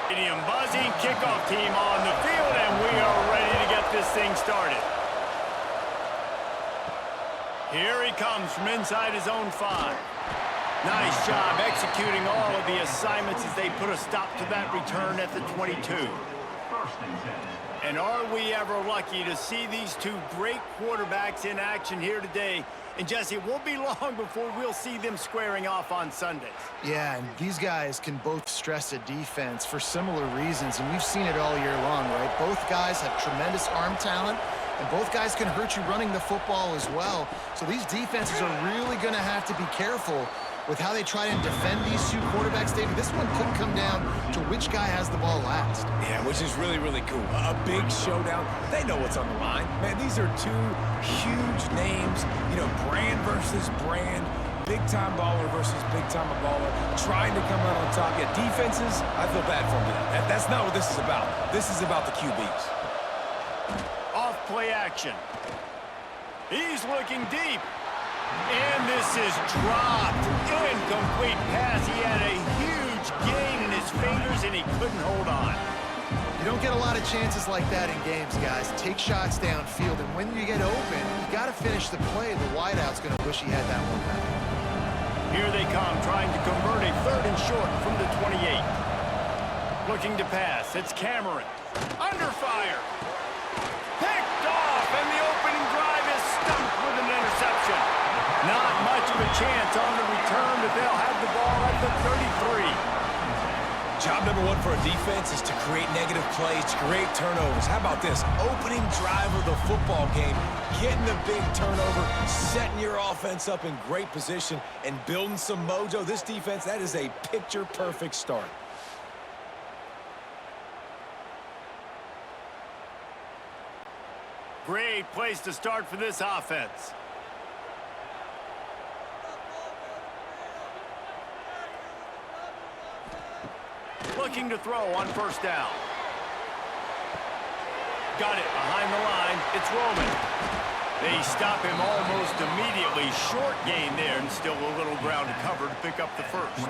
Stadium buzzing, kickoff team on the field, and we are ready to get this thing started. Here he comes from inside his own 5. Nice job executing all of the assignments as they put a stop to that return at the 22. And are we ever lucky to see these two great quarterbacks in action here today? And Jesse, it won't be long before we'll see them squaring off on Sundays. Yeah, and these guys can both stress a defense for similar reasons, and we've seen it all year long, right? Both guys have tremendous arm talent, and both guys can hurt you running the football as well. So these defenses are really going to have to be careful with how they try and defend these two quarterbacks, David. This one could come down to which guy has the ball last. Yeah, which is really, really cool. A big showdown. They know what's on the line. Man, these are two huge names. You know, brand versus brand. Big-time baller versus big-time baller. Trying to come out on top. Yeah, defenses, I feel bad for them. That's not what this is about. This is about the QBs. Off play action. He's looking deep. And this is dropped. Incomplete pass. He had a huge gain in his fingers, and he couldn't hold on. You don't get a lot of chances like that in games, guys. Take shots downfield, and when you get open, you got to finish the play. The wideout's going to wish he had that one back. Here they come, trying to convert a 3rd and short from the 28. Looking to pass. It's Cameron. Under fire. Picked off, and the opening drive is stumped with an interception. Not much of a chance on the return, but they'll have the ball at the 33. Job number 1 for a defense is to create negative plays, to create turnovers. How about this? Opening drive of the football game, getting a big turnover, setting your offense up in great position, and building some mojo. This defense, that is a picture-perfect start. Great place to start for this offense. Looking to throw on 1st down. Got it behind the line. It's Roman. They stop him almost immediately. Short gain there, and still a little ground to cover to pick up the 1st.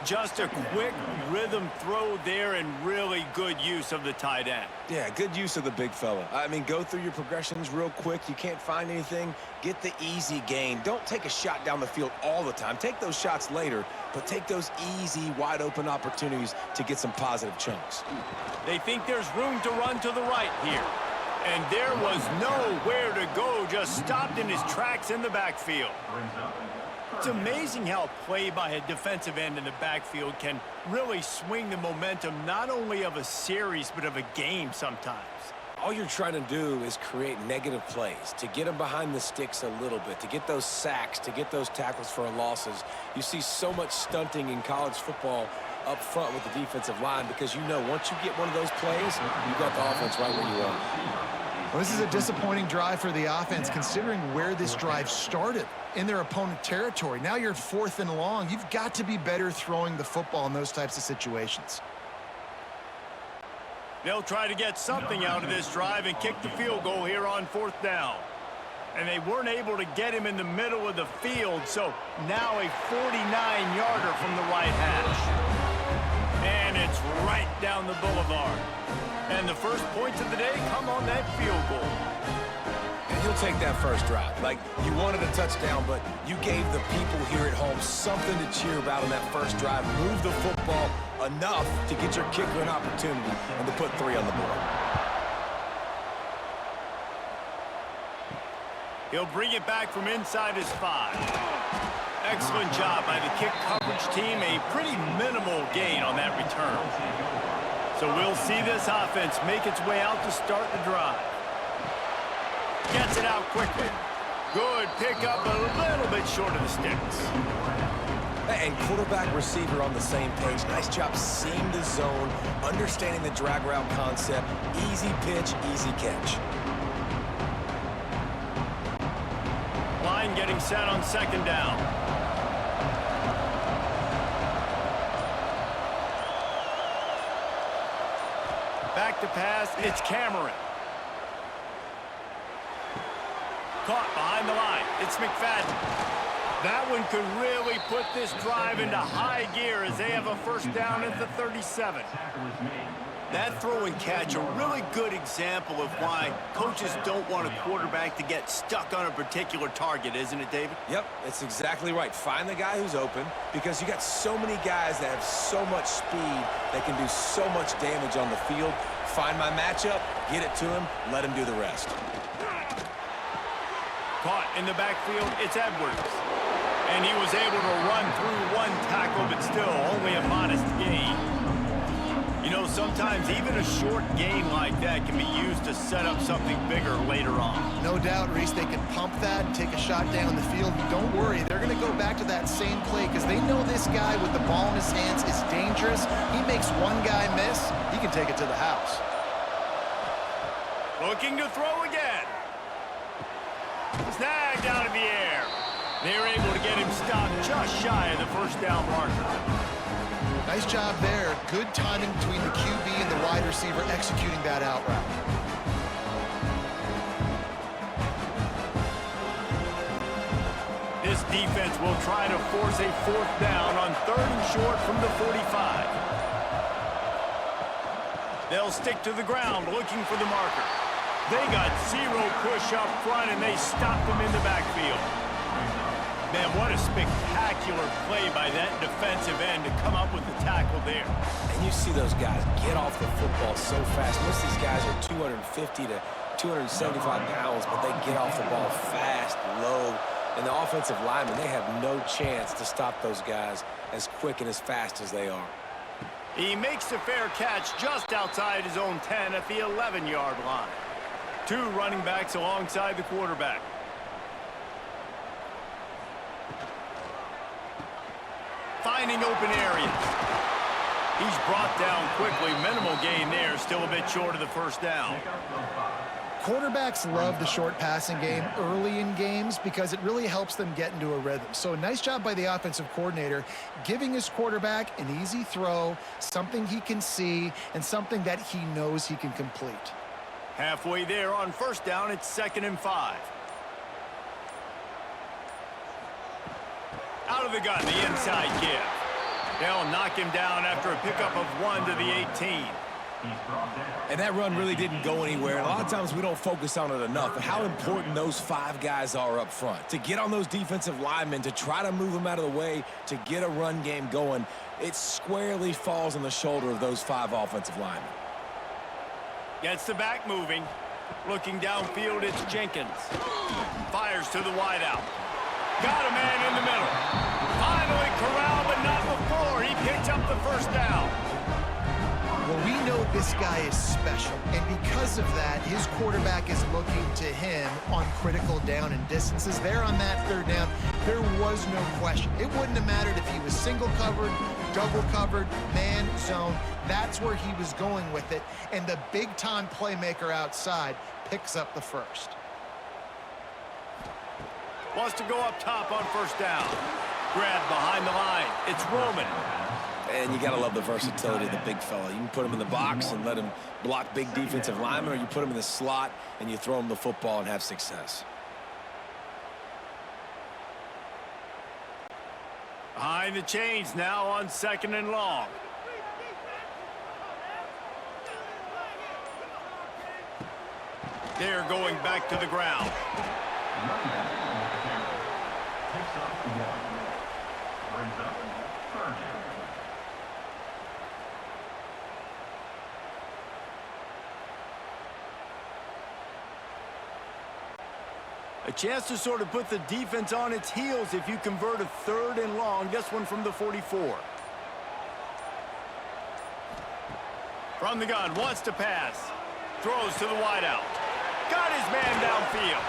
Just a quick rhythm throw there, and really good use of the tight end. Yeah, good use of the big fella. I mean, go through your progressions real quick. You can't find anything, get the easy gain. Don't take a shot down the field all the time. Take those shots later, but take those easy, wide-open opportunities to get some positive chunks. They think there's room to run to the right here. And there was nowhere to go, just stopped in his tracks in the backfield. It's amazing how play by a defensive end in the backfield can really swing the momentum not only of a series but of a game sometimes. All you're trying to do is create negative plays, to get them behind the sticks a little bit, to get those sacks, to get those tackles for losses. You see so much stunting in college football up front with the defensive line because you know once you get one of those plays, you've got the offense right where you want. Well, this is a disappointing drive for the offense considering where this drive started in their opponent territory. Now you're 4th and long. You've got to be better throwing the football in those types of situations. They'll try to get something out of this drive and kick the field goal here on 4th down. And they weren't able to get him in the middle of the field, so now a 49-yarder from the right hash. And it's right down the boulevard. And the first points of the day come on that field goal. And you'll take that first drive. Like, you wanted a touchdown, but you gave the people here at home something to cheer about on that first drive. Move the football enough to get your kicker an opportunity and to put 3 on the board. He'll bring it back from inside his 5. Excellent job by the kick coverage team. A pretty minimal gain on that return. So we'll see this offense make its way out to start the drive. Gets it out quickly. Good pickup, a little bit short of the sticks. And quarterback receiver on the same page. Nice job seeing the zone, understanding the drag route concept. Easy pitch, easy catch. Line getting set on 2nd down. Back to pass, it's Cameron. Caught behind the line, it's McFadden. That one could really put this drive into high gear as they have a first down at the 37. That throw and catch, a really good example of why coaches don't want a quarterback to get stuck on a particular target, isn't it, David? Yep, that's exactly right. Find the guy who's open because you got so many guys that have so much speed that can do so much damage on the field. Find my matchup, get it to him, let him do the rest. Caught in the backfield, it's Edwards. And he was able to run through one tackle, but still only a modest gain. You know, sometimes even a short gain like that can be used to set up something bigger later on. No doubt, Reese, they can pump that and take a shot down the field. Don't worry, they're going to go back to that same play because they know this guy with the ball in his hands is dangerous. He makes one guy miss, he can take it to the house. Looking to throw again. Snagged out of the air. They're able to get him stopped just shy of the first down marker. Nice job there. Good timing between the QB and the wide receiver executing that out route. This defense will try to force a fourth down on 3rd and short from the 45. They'll stick to the ground looking for the marker. They got zero push up front, and they stopped them in the backfield. Man, what a spectacular play by that defensive end to come up with the tackle there. And you see those guys get off the football so fast. Most of these guys are 250 to 275 pounds, but they get off the ball fast, low. And the offensive linemen, they have no chance to stop those guys as quick and as fast as they are. He makes a fair catch just outside his own 10 at the 11-yard line. 2 running backs alongside the quarterback. Finding open areas. He's brought down quickly. Minimal gain there. Still a bit short of the first down. Quarterbacks love the short passing game early in games because it really helps them get into a rhythm. So nice job by the offensive coordinator giving his quarterback an easy throw, something he can see, and something that he knows he can complete. Halfway there on first down, it's 2nd and 5. Out of the gun, the inside give. They'll knock him down after a pickup of 1 to the 18. And that run really didn't go anywhere. And a lot of times we don't focus on it enough, but how important those 5 guys are up front. To get on those defensive linemen, to try to move them out of the way, to get a run game going, it squarely falls on the shoulder of those 5 offensive linemen. Gets the back moving. Looking downfield, it's Jenkins. Fires to the wideout. Got a man in the middle. Finally corralled, but not before. He picks up the first down. Well, we know this guy is special, and because of that, his quarterback is looking to him on critical down and distances. There on that 3rd down, there was no question. It wouldn't have mattered if he was single covered, double covered, man, zone. That's where he was going with it, and the big-time playmaker outside picks up the first. Wants to go up top on first down. Grab behind the line. It's Roman. And you got to love the versatility of the big fella. You can put him in the box and let him block big defensive linemen, or you put him in the slot and you throw him the football and have success. Behind the chains now on 2nd and long. They're going back to the ground. A chance to sort of put the defense on its heels if you convert a 3rd and long. This one from the 44. From the gun, wants to pass. Throws to the wideout. Got his man downfield.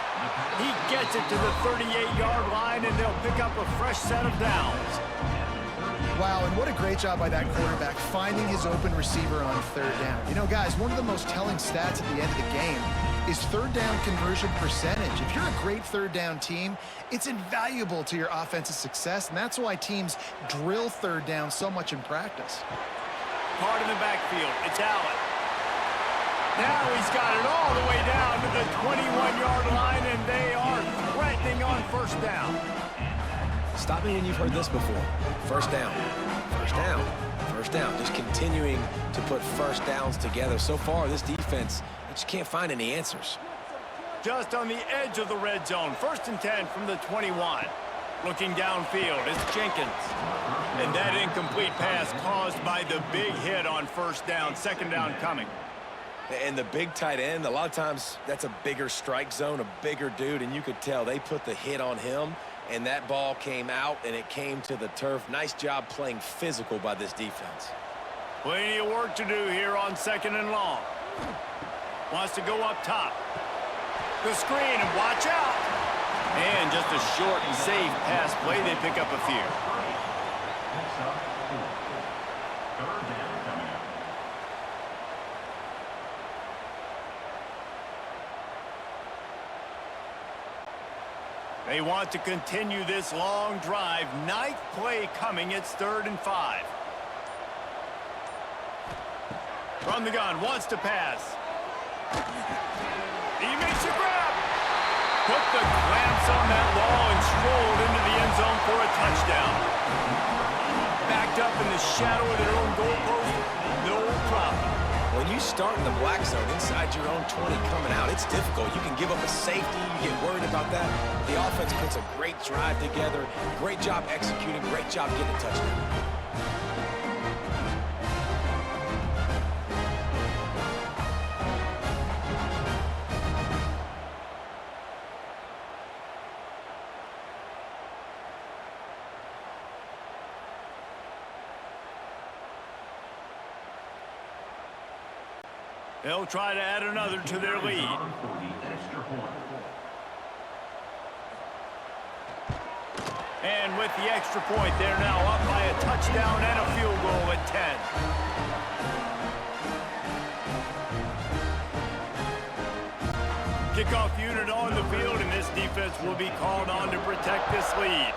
He gets it to the 38-yard line, and they'll pick up a fresh set of downs. Wow, and what a great job by that quarterback finding his open receiver on 3rd down. You know, guys, one of the most telling stats at the end of the game is 3rd down conversion percentage. If you're a great 3rd down team, it's invaluable to your offensive success, and that's why teams drill 3rd down so much in practice. Hard in the backfield, it's Allen. Now he's got it all the way down to the 21-yard line, and they are threatening on first down. Stop me when you've heard this before. First down, first down, first down. Just continuing to put first downs together. So far, this defense, they just can't find any answers. Just on the edge of the red zone. 1st and 10 from the 21. Looking downfield, it's Jenkins. And that incomplete pass caused by the big hit on 1st down. 2nd down coming. And the big tight end, a lot of times that's a bigger strike zone, a bigger dude, and you could tell they put the hit on him, and that ball came out, and it came to the turf. Nice job playing physical by this defense. Plenty of work to do here on 2nd and long. Wants to go up top. The screen, and watch out. And just a short and safe pass play. They pick up a few. They want to continue this long drive. 9th play coming. It's 3rd and 5. From the gun, wants to pass. He makes a grab. Put the clamps on that ball and strolled into the end zone for a touchdown. Backed up in the shadow of their own goalpost, no problem. When you start in the black zone inside your own 20 coming out, it's difficult. You can give up a safety. You get worried about that. The offense puts a great drive together. Great job executing. Great job getting a touchdown. They'll try to add another to their lead. And with the extra point, they're now up by a touchdown and a field goal at 10. Kickoff unit on the field, and this defense will be called on to protect this lead.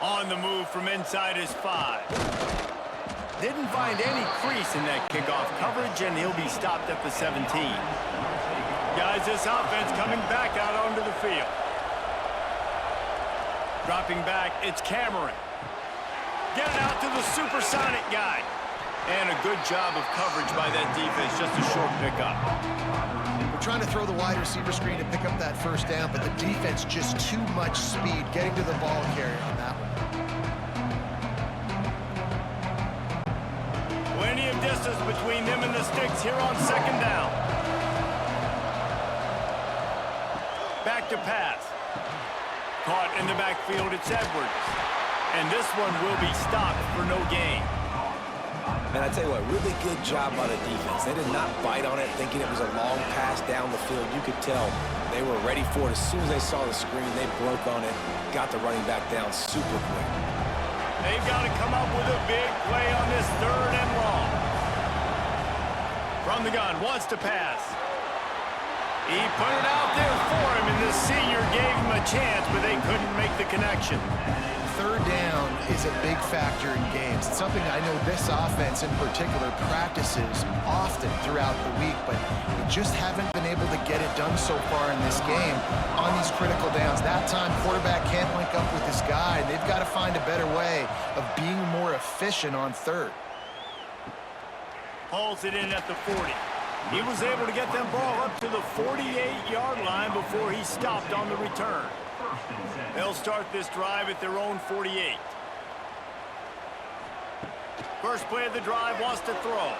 On the move from inside his 5. Didn't find any crease in that kickoff coverage, and he'll be stopped at the 17. Guys, this offense coming back out onto the field. Dropping back, it's Cameron. Getting out to the supersonic guy. And a good job of coverage by that defense, just a short pickup. We're trying to throw the wide receiver screen to pick up that 1st down, but the defense just too much speed getting to the ball carrier on that one. Plenty of distance between them and the sticks here on 2nd down. Back to pass. Caught in the backfield, it's Edwards. And this one will be stopped for no gain. And I tell you what, really good job by the defense. They did not bite on it thinking it was a long pass down the field. You could tell they were ready for it. As soon as they saw the screen, they broke on it, got the running back down super quick. They've got to come up with a big play on this 3rd and long. From the gun, wants to pass. He put it out there for him, and the senior gave him a chance, but they couldn't make the connection. 3rd down is a big factor in games. It's something I know this offense in particular practices often throughout the week, but we just haven't been able to get it done so far in this game on these critical downs. That time, quarterback can't link up with this guy, and they've got to find a better way of being more efficient on 3rd. Hauls it in at the 40. He was able to get that ball up to the 48-yard line before he stopped on the return. They'll start this drive at their own 48. First play of the drive, wants to throw.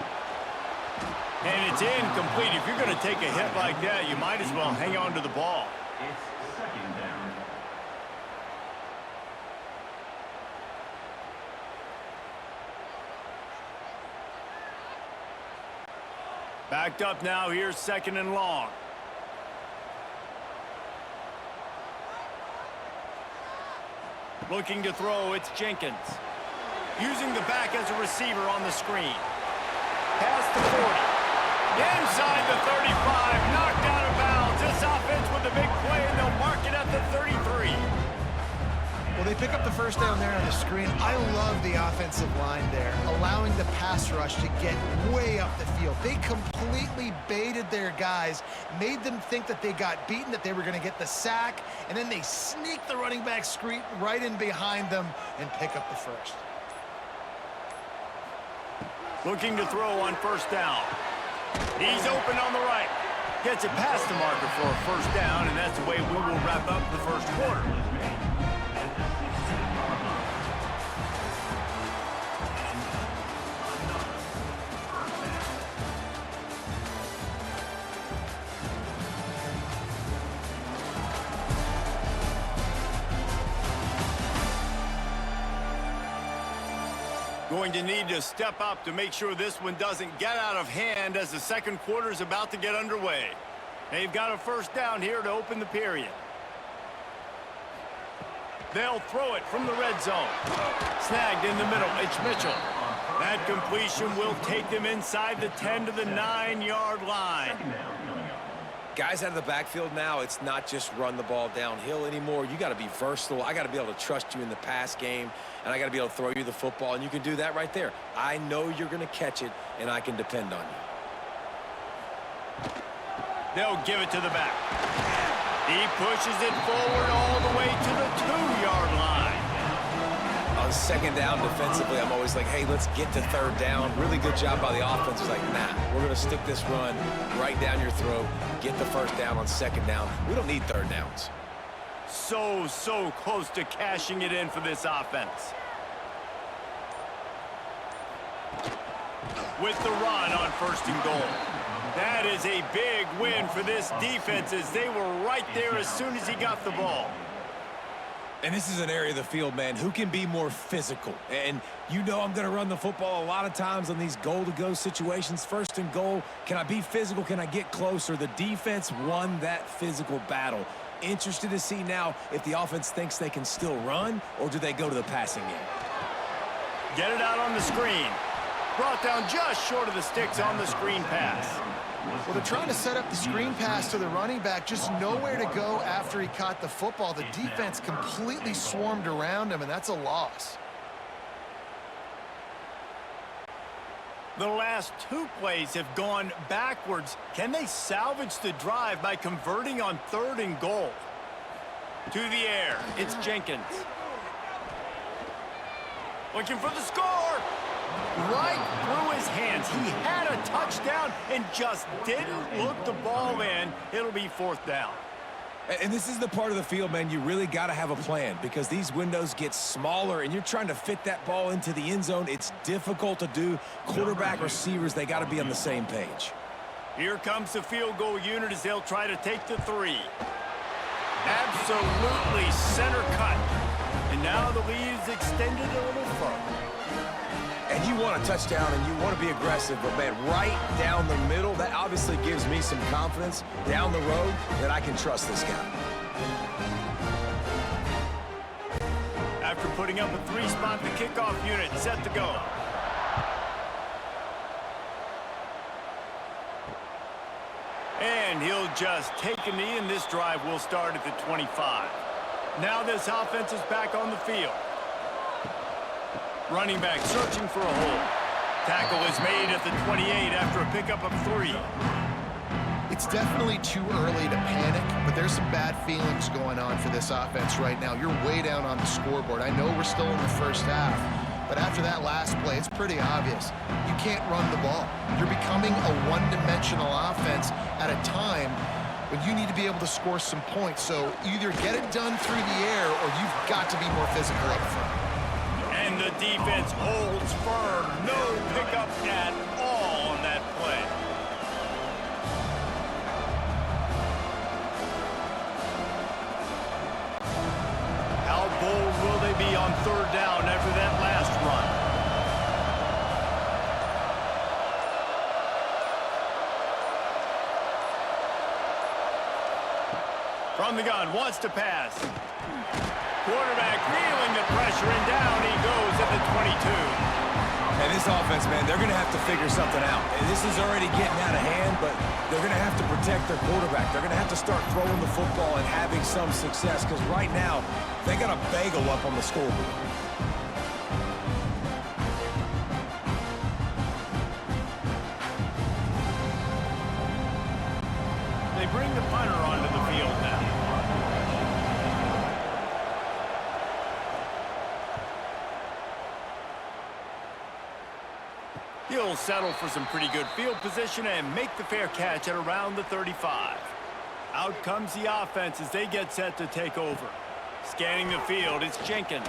And it's incomplete. If you're going to take a hit like that, you might as well hang on to the ball. It's 2nd down. Backed up now, here's 2nd and long. Looking to throw, it's Jenkins. Using the back as a receiver on the screen. Past the 40. Inside the 35, knocked out of bounds. This offense with the big play, and they'll mark it at the 33. Well, They pick up the first down there on the screen. I love the offensive line there, allowing the pass rush to get way up the field. They completely baited their guys, made them think that they got beaten, that they were going to get the sack, and then they sneak the running back screen right in behind them and pick up the first. Looking to throw on first down. He's open on the right. Gets it past the marker for a first down, and that's the way we will wrap up the first quarter. Going to need to step up to make sure this one doesn't get out of hand as the second quarter is about to get underway. They've got a first down here to open the period. They'll throw it from the red zone. Snagged in the middle. It's Mitchell. That completion will take them inside the 10 to the 9-yard line. Guys out of the backfield now, it's not just run the ball downhill anymore. You got to be versatile. I got to be able to trust you in the pass game, and I got to be able to throw you the football, and you can do that right there. I know you're going to catch it, and I can depend on you. They'll give it to the back. He pushes it forward all the way to the 2-yard line. On second down defensively, I'm always like, hey, let's get to third down. Really good job by the offense. It's like, nah, we're going to stick this run right down your throat, get the first down on second down. We don't need third downs. So close to cashing it in for this offense. With the run on first and goal. That is a big win for this defense as they were right there as soon as he got the ball. And this is an area of the field, man, who can be more physical. And you know I'm going to run the football a lot of times on these goal-to-go situations. First and goal, can I be physical? Can I get closer? The defense won that physical battle. Interested to see now if the offense thinks they can still run, or do they go to the passing game? Get it out on the screen. Brought down just short of the sticks on the screen pass. Well, they're trying to set up the screen pass to the running back, just nowhere to go after he caught the football. The defense completely swarmed around him, and that's a loss. The last two plays have gone backwards. Can they salvage the drive by converting on third and goal? To the air, it's Jenkins. Looking for the score. Right through his hands. He had a touchdown and just didn't look the ball in. It'll be fourth down. And this is the part of the field, man, you really got to have a plan because these windows get smaller and you're trying to fit that ball into the end zone. It's difficult to do. Quarterback, receivers, they got to be on the same page. Here comes the field goal unit as they'll try to take the three. Absolutely center cut. And now the lead is extended a little further. And you want a touchdown and you want to be aggressive, but, man, right down the middle, that obviously gives me some confidence down the road that I can trust this guy. After putting up a three-spot, the kickoff unit set to go. And he'll just take a knee, and this drive will start at the 25. Now this offense is back on the field. Running back searching for a hole. Tackle is made at the 28 after a pickup of 3. It's definitely too early to panic, but there's some bad feelings going on for this offense right now. You're way down on the scoreboard. I know we're still in the first half, but after that last play, it's pretty obvious. You can't run the ball. You're becoming a one-dimensional offense at a time when you need to be able to score some points. So either get it done through the air or you've got to be more physical up front. And the defense holds firm. No pickup at all on that play. How bold will they be on third down after that last run? From the gun, wants to pass. Quarterback feeling the pressure, and down he goes at the 22. And this offense, man, they're going to have to figure something out. And this is already getting out of hand, but they're going to have to protect their quarterback. They're going to have to start throwing the football and having some success because right now they got a bagel up on the scoreboard. They bring the punter onto the field now. He'll settle for some pretty good field position and make the fair catch at around the 35. Out comes the offense as they get set to take over. Scanning the field, it's Jenkins.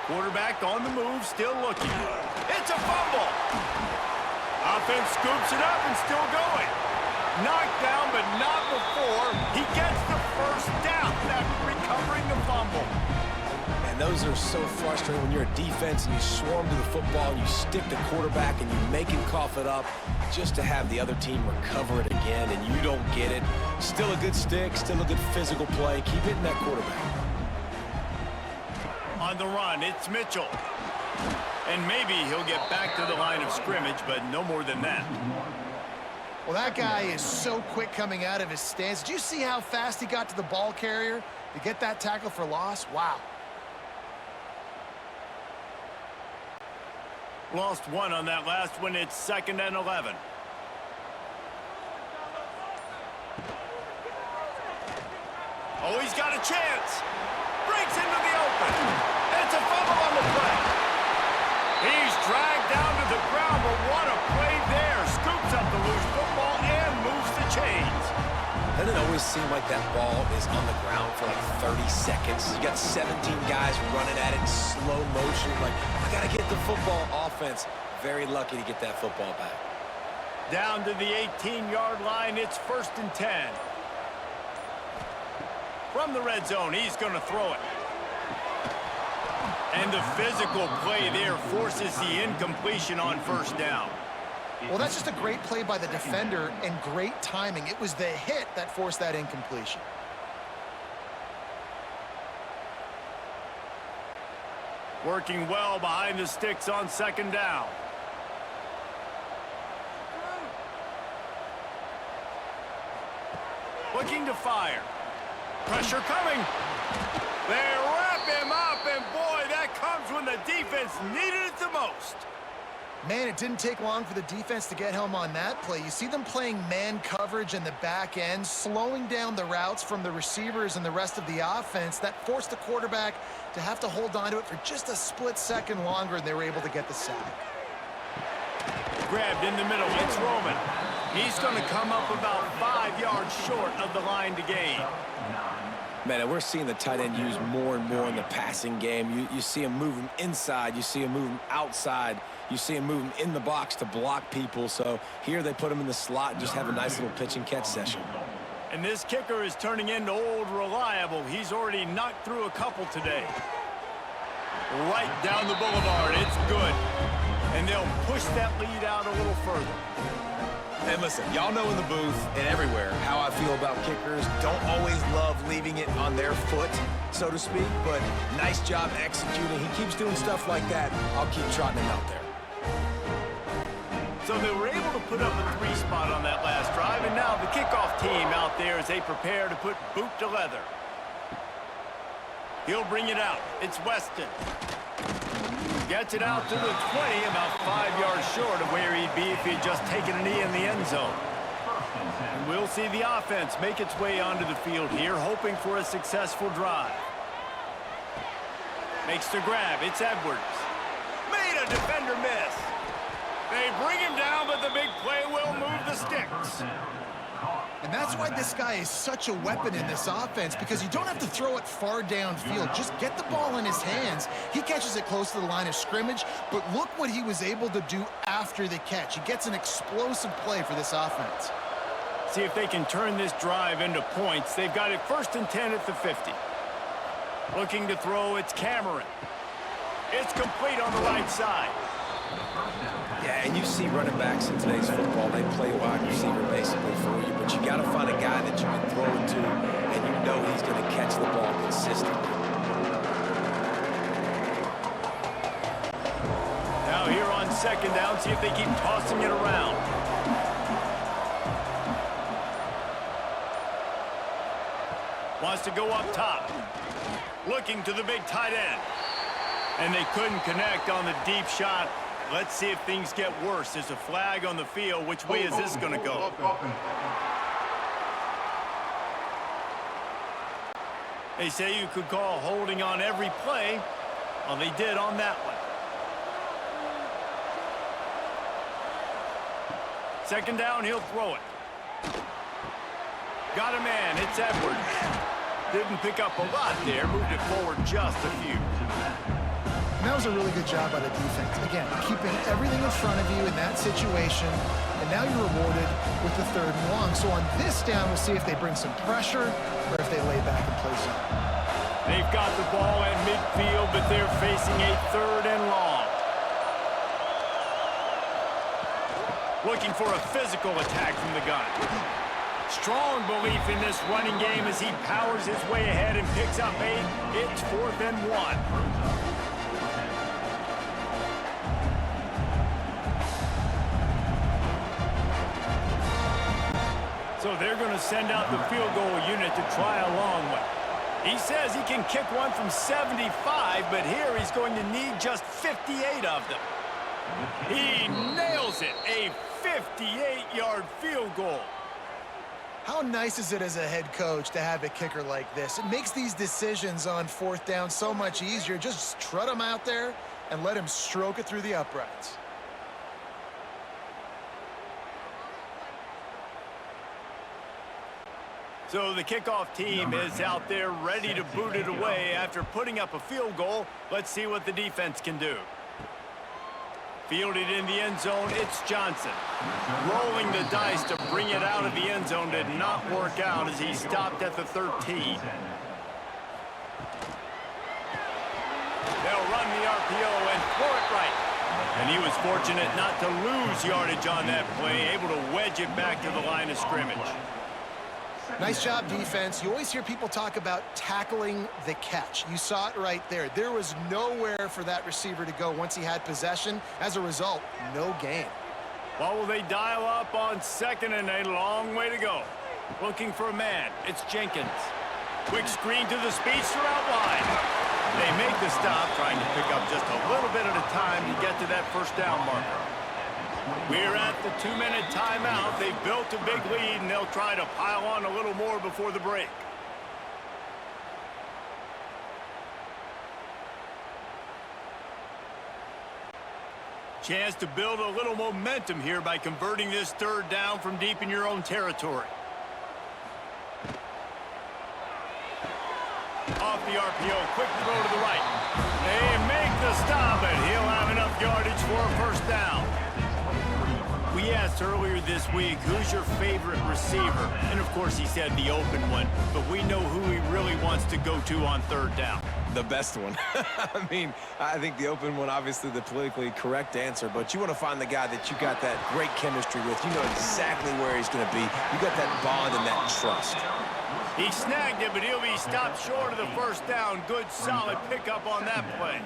Quarterback on the move, still looking. It's a fumble. Offense scoops it up and still going. Knocked down, but not before he gets the first down after recovering the fumble. And those are so frustrating when you're a defense and you swarm to the football and you stick the quarterback and you make him cough it up just to have the other team recover it again and you don't get it. Still a good stick, still a good physical play. Keep hitting that quarterback. On the run, it's Mitchell. And maybe he'll get back to the line of scrimmage, but no more than that. Well, that guy is so quick coming out of his stance. Did you see how fast he got to the ball carrier to get that tackle for loss? Wow. Lost one on that last one. It's 2nd and 11. Oh, he's got a chance. Breaks into the open. It's a fumble on the play. He's dragged down to the ground, but what a play there. Scoops up the loose football and moves the chains. Doesn't it always seem like that ball is on the ground for like 30 seconds? You got 17 guys running at it in slow motion. Like, I got to get the football. Offense, very lucky to get that football back. Down to the 18-yard line, it's 1st and 10. From the red zone, he's going to throw it. And the physical play there forces the incompletion on 1st down. Well, that's just a great play by the defender and great timing. It was the hit that forced that incompletion. Working well behind the sticks on 2nd down. Looking to fire. Pressure coming. They wrap him up, and boy, that comes when the defense needed it the most. Man, it didn't take long for the defense to get home on that play. You see them playing man coverage in the back end, slowing down the routes from the receivers and the rest of the offense. That forced the quarterback to have to hold on to it for just a split second longer, and they were able to get the sack. Grabbed in the middle, it's Roman. He's going to come up about 5 yards short of the line to gain. Man, we're seeing the tight end used more and more in the passing game. You see him move him inside. You see him move him outside. You see him move him in the box to block people. So here they put him in the slot and just have a nice little pitch and catch session. And this kicker is turning into old reliable. He's already knocked through a couple today. Right down the boulevard. It's good. And they'll push that lead out a little further. And listen, y'all know in the booth and everywhere how I feel about kickers. Don't always love leaving it on their foot, so to speak, but nice job executing. He keeps doing stuff like that. I'll keep trotting him out there. So they were able to put up a 3 spot on that last drive, and now the kickoff team out there as they prepare to put boot to leather. He'll bring it out. It's Weston. Gets it out to the 20, about 5 yards short of where he'd be if he'd just taken a knee in the end zone. And we'll see the offense make its way onto the field here, hoping for a successful drive. Makes the grab. It's Edwards. Made a defender miss. They bring him down, but the big play will move the sticks. And that's why this guy is such a weapon in this offense, because you don't have to throw it far downfield. Just get the ball in his hands. He catches it close to the line of scrimmage, but look what he was able to do after the catch. He gets an explosive play for this offense. See if they can turn this drive into points. They've got it 1st and 10 at the 50. Looking to throw, it's Cameron. It's complete on the right side. Yeah, and you see running backs in today's football, they play wide receiver basically for you, but you got to find a guy that you can throw it to, and you know he's going to catch the ball consistently. Now here on on second down, see if they keep tossing it around. Wants to go up top. Looking to the big tight end. And they couldn't connect on the deep shot. Let's see if things get worse. There's a flag on the field. Which way is this going to go? They say you could call holding on every play. Well, they did on that one. Second down, he'll throw it. Got a man. It's Edwards. Didn't pick up a lot there. Moved it forward just a few. And that was a really good job by the defense. Again, keeping everything in front of you in that situation, and now you're rewarded with the 3rd and long. So on this down, we'll see if they bring some pressure or if they lay back and play zone. They've got the ball at midfield, but they're facing a 3rd and long. Looking for a physical attack from the gun. Strong belief in this running game as he powers his way ahead and picks up 8. It's 4th and 1. So they're going to send out the field goal unit to try a long one. He says he can kick one from 75, but here he's going to need just 58 of them. He nails it, a 58-yard field goal. How nice is it as a head coach to have a kicker like this? It makes these decisions on 4th down so much easier. Just trot him out there and let him stroke it through the uprights. So the kickoff team is out there ready to boot it away after putting up a field goal. Let's see what the defense can do. Fielded in the end zone, it's Johnson. Rolling the dice to bring it out of the end zone did not work out as he stopped at the 13. They'll run the RPO and throw it right. And he was fortunate not to lose yardage on that play, able to wedge it back to the line of scrimmage. Nice job, defense. You always hear people talk about tackling the catch. You saw it right there. There was nowhere for that receiver to go once he had possession. As a result, no gain. Well, will they dial up on 2nd and a long way to go? Looking for a man. It's Jenkins. Quick screen to the speedster out wide. They make the stop, trying to pick up just a little bit at a time to get to that 1st down marker. We're at the 2-minute timeout. They've built a big lead, and they'll try to pile on a little more before the break. Chance to build a little momentum here by converting this 3rd down from deep in your own territory. Off the RPO, quick throw to the right. They make the stop, and he'll have enough yardage for a 1st down. We asked earlier this week, who's your favorite receiver? And of course he said the open one, but we know who he really wants to go to on 3rd down. The best one. I mean, I think the open one, obviously the politically correct answer, but you want to find the guy that you got that great chemistry with. You know exactly where he's going to be. You got that bond and that trust. He snagged it, but he'll be stopped short of the 1st down. Good, solid pickup on that play.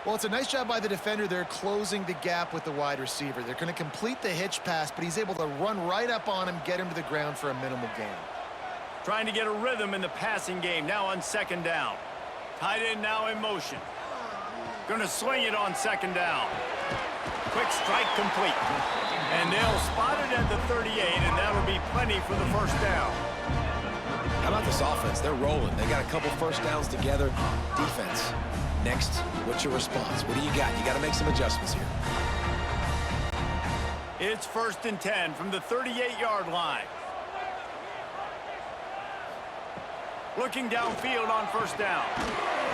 Well, it's a nice job by the defender there closing the gap with the wide receiver. They're going to complete the hitch pass, but he's able to run right up on him, get him to the ground for a minimal gain. Trying to get a rhythm in the passing game now on 2nd down. Tight end now in motion. Going to swing it on 2nd down. Quick strike complete. And they'll spot it at the 38, and that'll be plenty for the 1st down. How about this offense? They're rolling. They got a couple 1st downs together. Defense. Next, what's your response? What do you got? You got to make some adjustments here. It's 1st and 10 from the 38-yard line. Looking downfield on 1st down.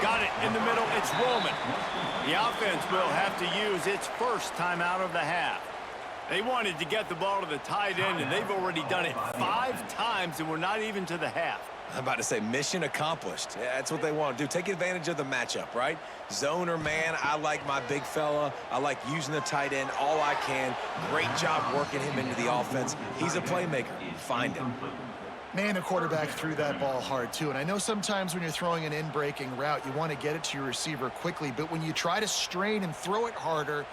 Got it in the middle. It's Roman. The offense will have to use its 1st timeout of the half. They wanted to get the ball to the tight end, and they've already done it 5 times, and we're not even to the half. I'm about to say mission accomplished. Yeah, that's what they want to do. Take advantage of the matchup, right? Zone or man, I like my big fella. I like using the tight end all I can. Great job working him into the offense. He's a playmaker. Find him. Man, the quarterback threw that ball hard, too. And I know sometimes when you're throwing an in-breaking route, you want to get it to your receiver quickly. But when you try to strain and throw it harder,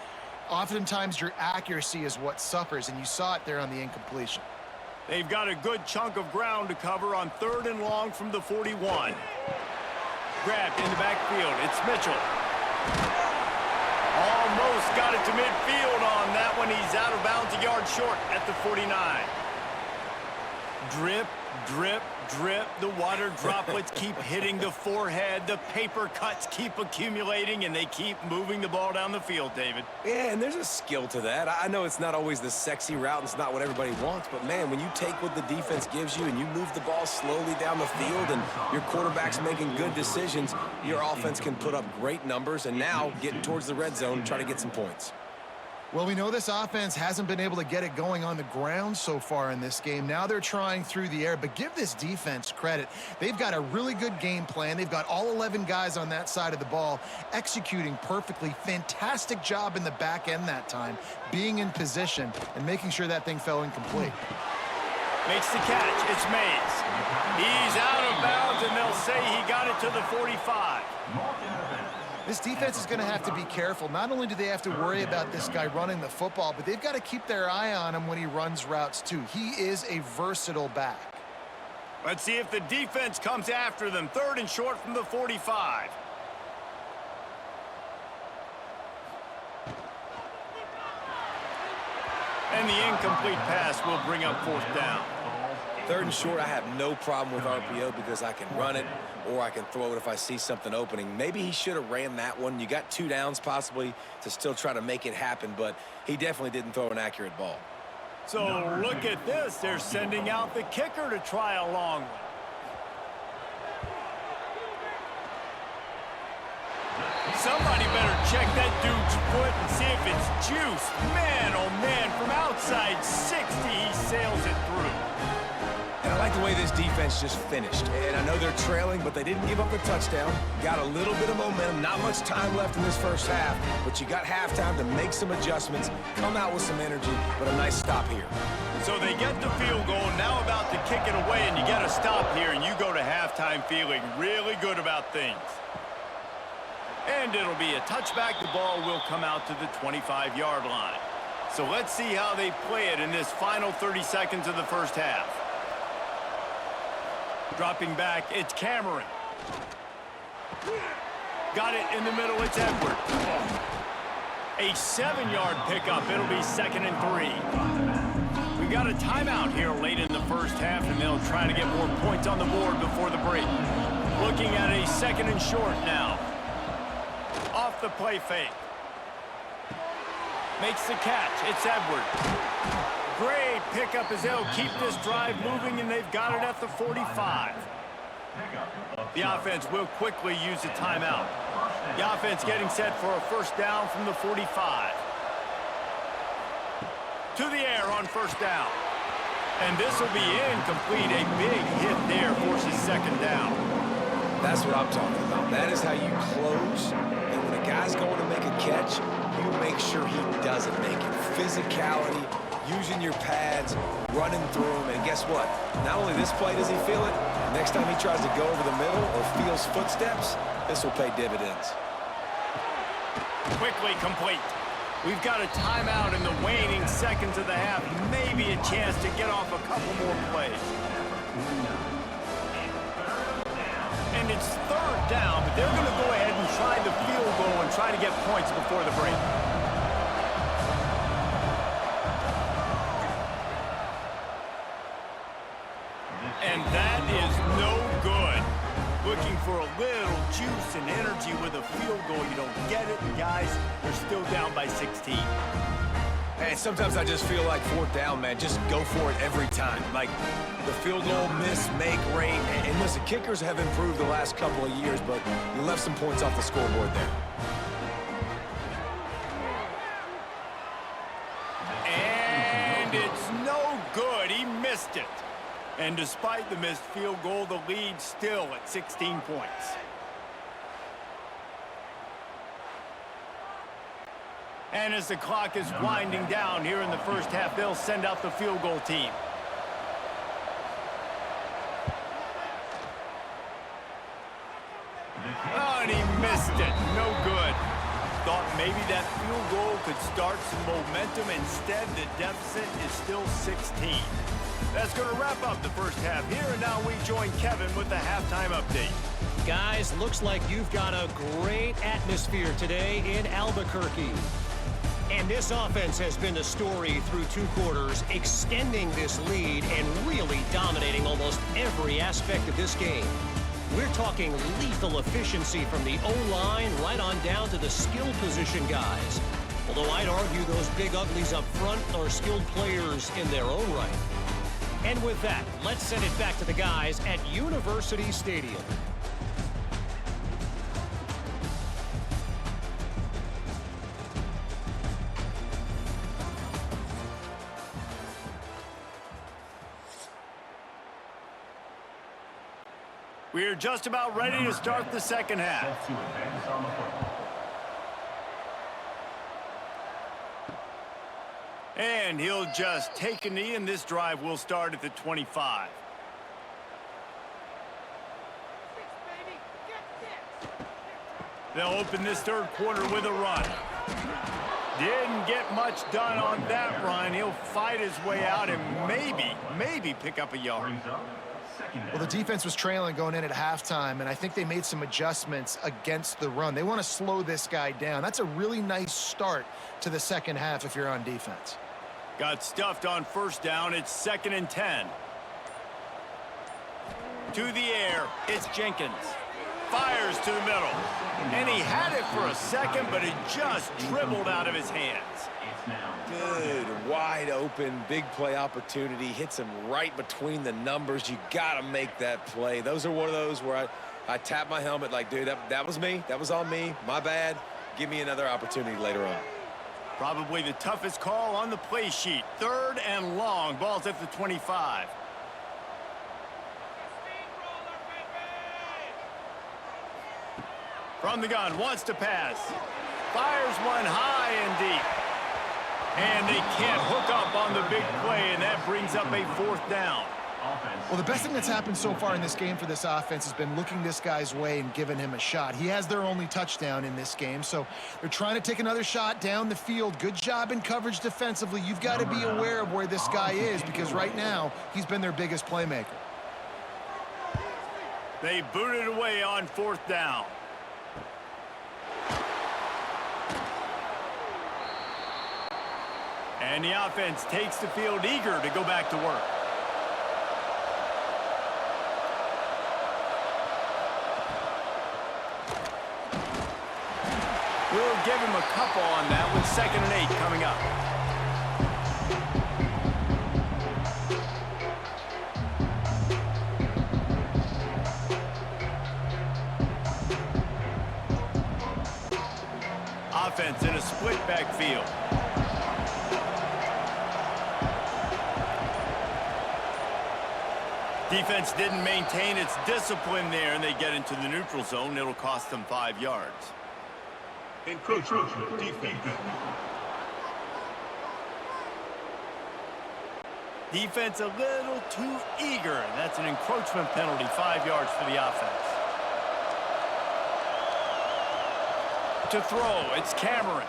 Oftentimes your accuracy is what suffers, and you saw it there on the incompletion. They've got a good chunk of ground to cover on 3rd and long from the 41. Grabbed in the backfield. It's Mitchell. Almost got it to midfield on that one. He's out of bounds, a yard short at the 49. Drip, drip, drip. The water droplets keep hitting the forehead. The paper cuts keep accumulating, and they keep moving the ball down the field, David. Yeah, and there's a skill to that. I know it's not always the sexy route. It's not what everybody wants. But, man, when you take what the defense gives you and you move the ball slowly down the field and your quarterback's making good decisions, your offense can put up great numbers and now getting towards the red zone, try to get some points. Well, we know this offense hasn't been able to get it going on the ground so far in this game. Now they're trying through the air, but give this defense credit. They've got a really good game plan. They've got all 11 guys on that side of the ball executing perfectly. Fantastic job in the back end that time, being in position and making sure that thing fell incomplete. Makes the catch. It's Mays. He's out of bounds, and they'll say he got it to the 45. This defense is going to have to be careful. Not only do they have to worry about this guy running the football, but they've got to keep their eye on him when he runs routes too. He is a versatile back. Let's see if the defense comes after them. 3rd and short from the 45. And the incomplete pass will bring up 4th down. 3rd and short, I have no problem with RPO because I can run it or I can throw it if I see something opening. Maybe he should have ran that one. You got 2 downs possibly to still try to make it happen, but he definitely didn't throw an accurate ball. So look at this. They're sending out the kicker to try a long one. Somebody better check that dude's foot and see if it's juice. Man, oh man, from outside 60, he sails it through. And I like the way this defense just finished. And I know they're trailing, but they didn't give up the touchdown. Got a little bit of momentum. Not much time left in this first half, but you got halftime to make some adjustments, come out with some energy, but a nice stop here. So they get the field goal, now about to kick it away, and you get a stop here, and you go to halftime feeling really good about things. And it'll be a touchback. The ball will come out to the 25-yard line. So let's see how they play it in this final 30 seconds of the first half. Dropping back, it's Cameron. Got it in the middle, it's Edward. A 7-yard pickup, it'll be 2nd and 3. We've got a timeout here late in the first half, and they'll try to get more points on the board before the break. Looking at a 2nd and short now. Off the play fake. Makes the catch, it's Edward. Great pickup as they'll keep this drive moving, and they've got it at the 45. The offense will quickly use a timeout. The offense getting set for a 1st down from the 45. To the air on 1st down. And this will be incomplete. A big hit there forces 2nd down. That's what I'm talking about. That is how you close. And when a guy's going to make a catch, you make sure he doesn't make it. Physicality, using your pads, running through them, and guess what? Not only this play does he feel it, next time he tries to go over the middle or feels footsteps, this will pay dividends. Quickly complete. We've got a timeout in the waning seconds of the half. Maybe a chance to get off a couple more plays. And it's 3rd down, but they're going to go ahead and try the field goal and try to get points before the break. And that is no good. Looking for a little juice and energy with a field goal. You don't get it, guys. They're still down by 16. Hey, sometimes I just feel like 4th down, man. Just go for it every time. Like the field goal miss, make, rate. And listen, kickers have improved the last couple of years, but you left some points off the scoreboard there. And it's no good. He missed it. And despite the missed field goal, the lead still at 16 points. And as the clock is winding down here in the first half, they'll send out the field goal team. Oh, and he missed it. No good. thought maybe that field goal could start some momentum. Instead, the deficit is still 16. That's going to wrap up the first half here, and now we join Kevin with the halftime update. Guys, looks like you've got a great atmosphere today in Albuquerque. And this offense has been the story through 2 quarters, extending this lead and really dominating almost every aspect of this game. We're talking lethal efficiency from the O-line right on down to the skill position guys. Although I'd argue those big uglies up front are skilled players in their own right. And with that, let's send it back to the guys at University Stadium. We're just about ready to start the second half. Set to advance on the football. And he'll just take a knee, and this drive will start at the 25. They'll open this third quarter with a run. Didn't get much done on that run. He'll fight his way out and maybe pick up a yard. Brings up second down. Well, the defense was trailing going in at halftime, and I think they made some adjustments against the run. They want to slow this guy down. That's a really nice start to the second half if you're on defense. Got stuffed on first down. It's 2nd and 10. To the air, it's Jenkins. Fires to the middle. And he had it for a second, but it just dribbled out of his hands. It's now Good, wide open, big play opportunity. Hits him right between the numbers. You got to make that play. Those are one of those where I tap my helmet like, dude, that was me. That was on me. My bad. Give me another opportunity later on. Probably the toughest call on the play sheet. 3rd and long. Ball's at the 25. From the gun, wants to pass. Fires one high and deep. And they can't hook up on the big play, and that brings up a 4th down. offense. Well, the best thing that's happened so far in this game for this offense has been looking this guy's way and giving him a shot. He has their only touchdown in this game, so they're trying to take another shot down the field. Good job in coverage defensively. You've got to be aware of where this guy is because right now he's been their biggest playmaker. They booted away on 4th down. And the offense takes the field eager to go back to work. We'll give him a couple on that with 2nd and 8 coming up. Offense in a split backfield. Defense didn't maintain its discipline there, and they get into the neutral zone. It'll cost them 5 yards. Encroachment defense. Defense a little too eager. That's an encroachment penalty, 5 yards for the offense. To throw, it's Cameron.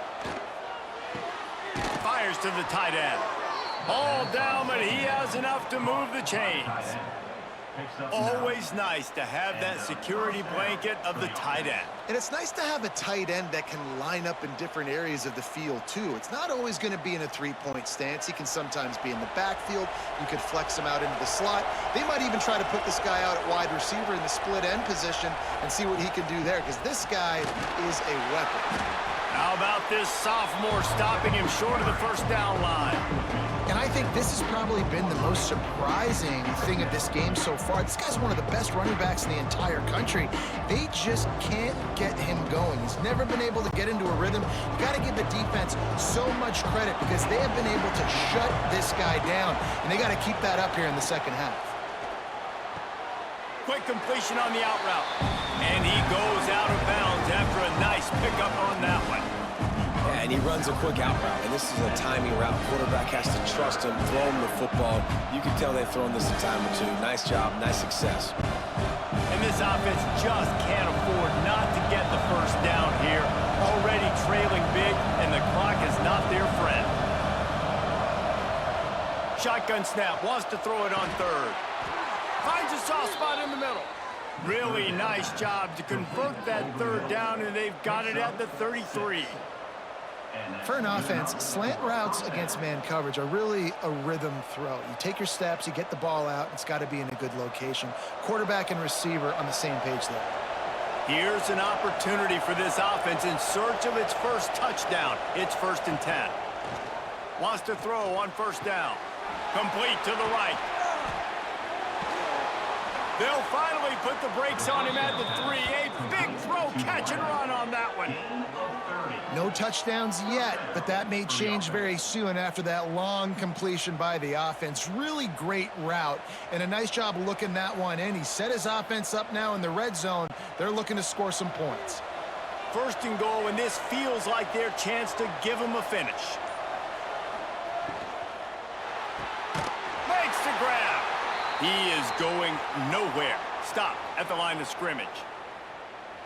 Fires to the tight end. Ball down, but he has enough to move the chains. Always nice to have that security blanket of the tight end. And it's nice to have a tight end that can line up in different areas of the field, too. It's not always going to be in a three-point stance. He can sometimes be in the backfield. You could flex him out into the slot. They might even try to put this guy out at wide receiver in the split end position and see what he can do there, because this guy is a weapon. How about this sophomore stopping him short of the first down line? And I think this has probably been the most surprising thing of this game so far. This guy's one of the best running backs in the entire country. They just can't get him going. He's never been able to get into a rhythm. You got to give the defense so much credit because they have been able to shut this guy down. And they got to keep that up here in the second half. Quick completion on the out route. And he goes out of bounds after a nice pickup on that one. Yeah, and he runs a quick out route, and this is a timing route. Quarterback has to trust him, throw him the football. You can tell they've thrown this a time or two. Nice job, nice success. And this offense just can't afford not to get the first down here. Already trailing Shotgun snap, wants to throw it on third. Finds a soft spot in the middle. Really nice job to convert that third down, and they've got it at the 33. For an offense, slant routes against man coverage are really a rhythm throw. You take your steps, you get the ball out, it's got to be in a good location. Quarterback and receiver on the same page there. Here's an opportunity for this offense in search of its first touchdown. It's 1st and 10. Wants to throw on 1st down. Complete to the right. They'll finally put the brakes on him at the 3. A big throw, catch and run on that one. No touchdowns yet, but that may change very soon after that long completion by the offense. Really great route, and a nice job looking that one in. He set his offense up now in the red zone. They're looking to score some points. 1st and goal, and this feels like their chance to give them a finish. Makes the grab. He is going nowhere. Stop at the line of scrimmage.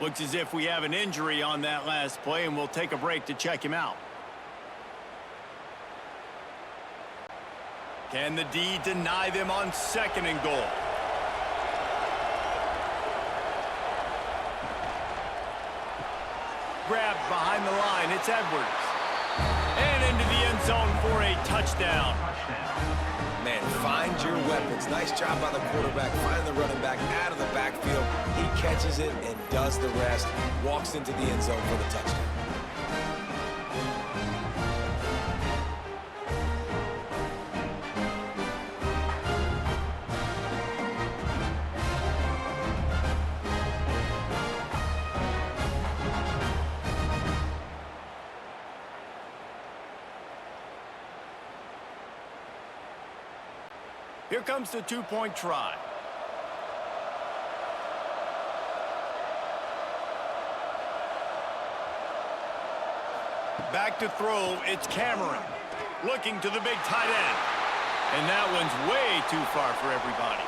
Looks as if we have an injury on that last play, and we'll take a break to check him out. Can the D deny them on 2nd and goal? Grabbed behind the line. It's Edwards. And into the end zone for a touchdown. Man, find your weapons. Nice job by the quarterback, finding the running back out of the backfield. He catches it and does the rest. Walks into the end zone for the touchdown. Here comes the 2-point try. Back to throw, it's Cameron. Looking to the big tight end. And that one's way too far for everybody.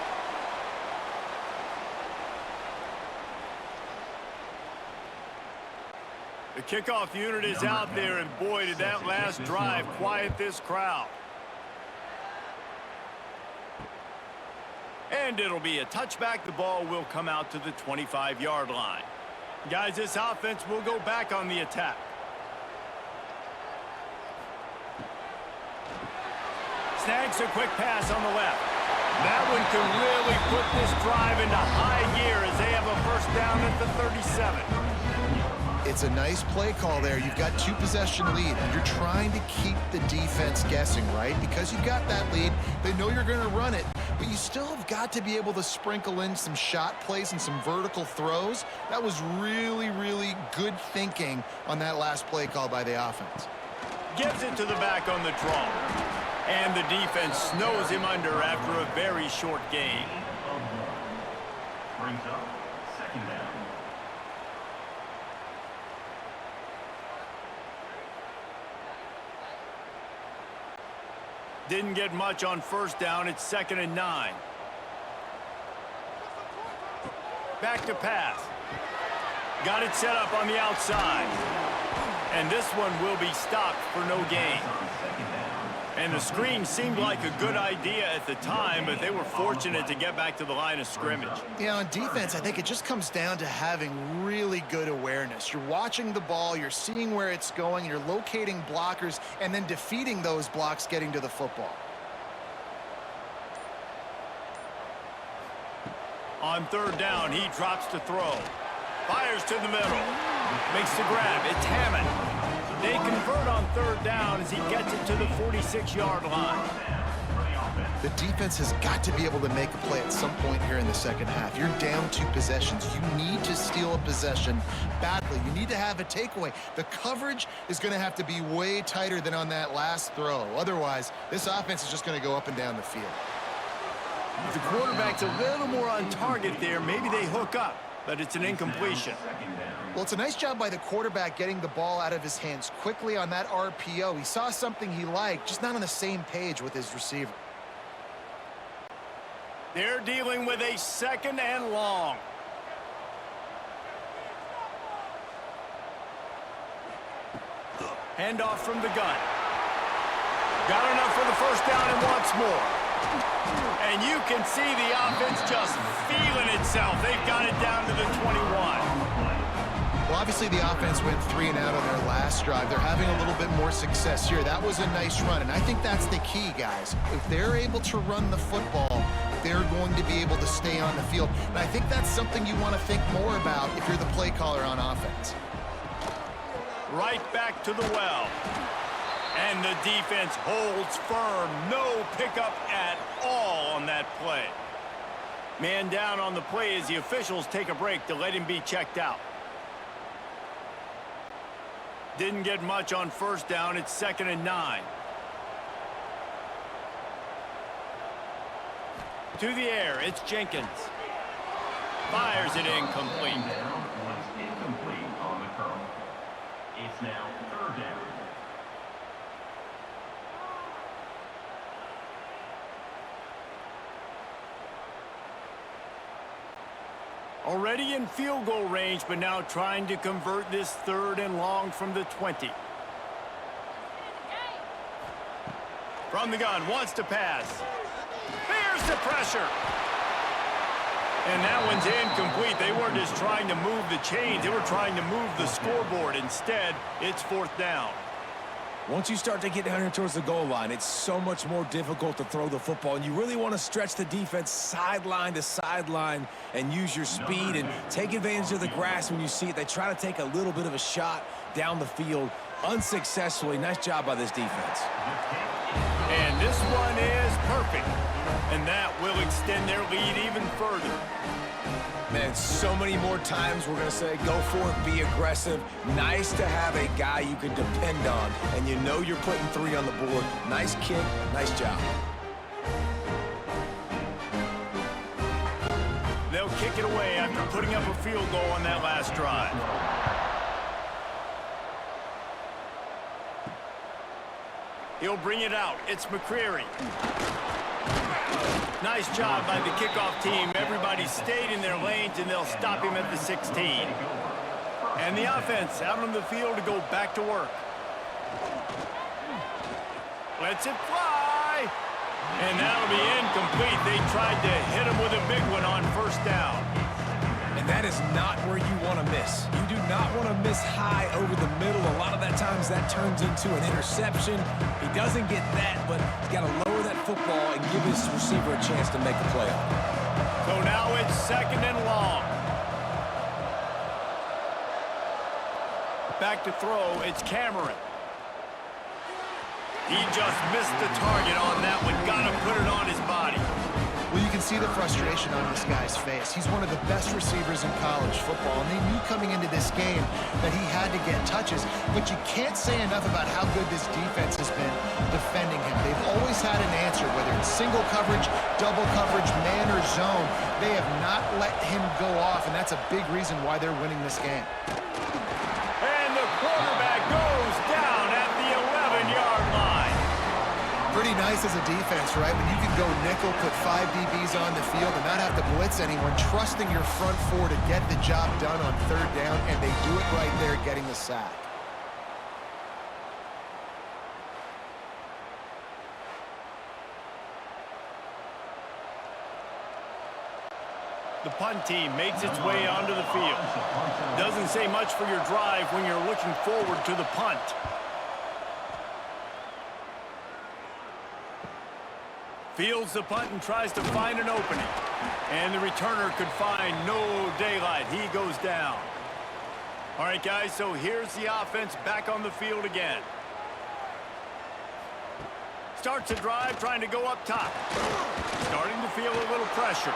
The kickoff unit is out there, and boy, did that last drive quiet this crowd. And it'll be a touchback. The ball will come out to the 25-yard line. Guys, this offense will go back on the attack. Snags a quick pass on the left. That one can really put this drive into high gear as they have a 1st down at the 37. It's a nice play call there. You've got 2-possession lead, and you're trying to keep the defense guessing, right? Because you've got that lead, they know you're going to run it, but you still have got to be able to sprinkle in some shot plays and some vertical throws. That was really, really good thinking on that last play call by the offense. Gives it to the back on the draw. And the defense snows him under after a very short gain. Brings up 2nd down. Didn't get much on 1st down. It's 2nd and 9. Back to pass. Got it set up on the outside. And this one will be stopped for no gain. And the screen seemed like a good idea at the time, but they were fortunate to get back to the line of scrimmage. Yeah, on defense, I think it just comes down to having really good awareness. You're watching the ball, you're seeing where it's going, you're locating blockers, and then defeating those blocks getting to the football. On 3rd down, he drops to throw. Fires to the middle. Makes the grab. It's Hammond. They convert on 3rd down as he gets it to the 46-yard line. The defense has got to be able to make a play at some point here in the 2nd half. You're down 2 possessions. You need to steal a possession badly. You need to have a takeaway. The coverage is going to have to be way tighter than on that last throw. Otherwise, this offense is just going to go up and down the field. If the quarterback's a little more on target there, maybe they hook up, but it's an incompletion. Well, it's a nice job by the quarterback getting the ball out of his hands quickly on that RPO. He saw something he liked, just not on the same page with his receiver. They're dealing with a 2nd and long. Handoff from the gun. Got enough for the first down and wants more. And you can see the offense just feeling itself. They've got it down to the 21. Well, obviously the offense went 3 and out on their last drive. They're having a little bit more success here. That was a nice run, and I think that's the key, guys. If they're able to run the football, they're going to be able to stay on the field. And I think that's something you want to think more about if you're the play caller on offense. Right back to the well. And the defense holds firm. No pickup at all on that play. Man down on the play as the officials take a break to let him be checked out. Didn't get much on first down. It's 2nd and 9. To the air, it's Jenkins. Fires it incomplete. Was incomplete on the curl. It's now 3rd down. Already in field goal range, but now trying to convert this 3rd and long from the 20. From the gun, wants to pass. There's the pressure. And that one's incomplete. They weren't just trying to move the chains. They were trying to move the scoreboard. Instead, it's 4th down. Once you start to get down here towards the goal line, it's so much more difficult to throw the football, and you really want to stretch the defense sideline to sideline and use your speed and take advantage of the grass when you see it. They try to take a little bit of a shot down the field unsuccessfully. Nice job by this defense. And this one is perfect. And that will extend their lead even further. Man, so many more times we're going to say, go for it, be aggressive. Nice to have a guy you can depend on, and you know you're putting 3 on the board. Nice kick, nice job. They'll kick it away after putting up a field goal on that last drive. He'll bring it out. It's McCreary. Nice job by the kickoff team. Everybody stayed in their lanes, and they'll stop him at the 16. And the offense out on the field to go back to work. Lets it fly. And that'll be incomplete. They tried to hit him with a big one on first down. And that is not where you want to miss. You do not want to miss high over the middle. A lot of that times that turns into an interception. He doesn't get that, but he's got to lower that football and give his receiver a chance to make a play. So now it's 2nd and long. Back to throw, it's Cameron. He just missed the target on that one. Got to put it on his body. Well, you can see the frustration on this guy's face. He's one of the best receivers in college football, and they knew coming into this game that he had to get touches, but you can't say enough about how good this defense has been defending him. They've always had an answer, whether it's single coverage, double coverage, man or zone. They have not let him go off, and that's a big reason why they're winning this game. And the quarterback goes down at the 11-yard line. Pretty nice as a defense, right? When you can go nickel, put 5 DBs on the field and not have to blitz anyone, trusting your front 4 to get the job done on 3rd down, and they do it right there, getting the sack. The punt team makes its way onto the field. Doesn't say much for your drive when you're looking forward to the punt. Fields the punt and tries to find an opening. And the returner could find no daylight. He goes down. All right, guys, so here's the offense back on the field again. Starts the drive, trying to go up top. Starting to feel a little pressure.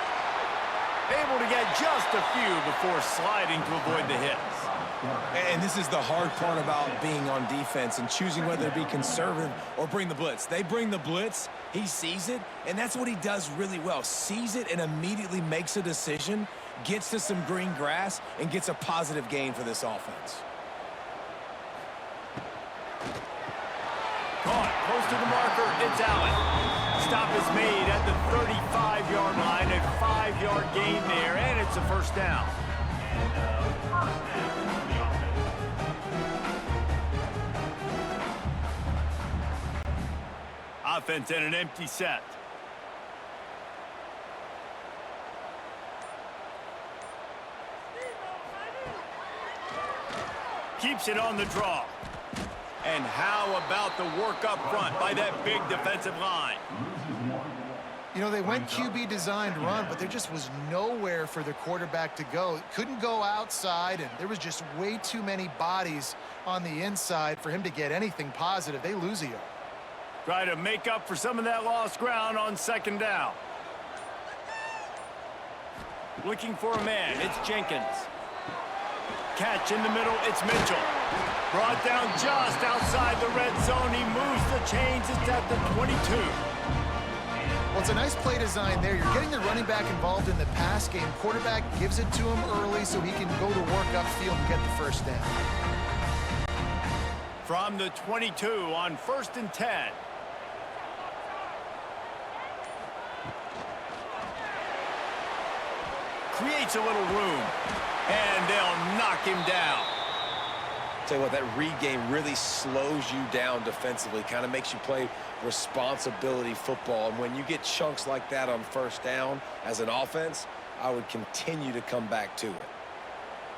Able to get just a few before sliding to avoid the hits. And this is the hard part about being on defense and choosing whether to be conservative or bring the blitz. They bring the blitz, he sees it, and that's what he does really well. Sees it and immediately makes a decision, gets to some green grass, and gets a positive gain for this offense. Caught close to the marker, it's Allen. Stop is made at the 35-yard line, a 5-yard gain there, and it's a first down. offense and an empty set. Keeps it on the draw. And how about the work up front by that big defensive line? You know, they went QB designed run, but there just was nowhere for the quarterback to go. Couldn't go outside, and there was just way too many bodies on the inside for him to get anything positive. They lose a yard. Try to make up for some of that lost ground on second down. Looking for a man, it's Jenkins. Catch in the middle, it's Mitchell. Brought down just outside the red zone. He moves the chains. It's at the 22. Well, it's a nice play design there. You're getting the running back involved in the pass game. Quarterback gives it to him early so he can go to work upfield and get the first down. From the 22 on 1st and 10. Creates a little room. And they'll knock him down. Tell you what, that read game really slows you down defensively, kind of makes you play responsibility football. And when you get chunks like that on first down as an offense, I would continue to come back to it.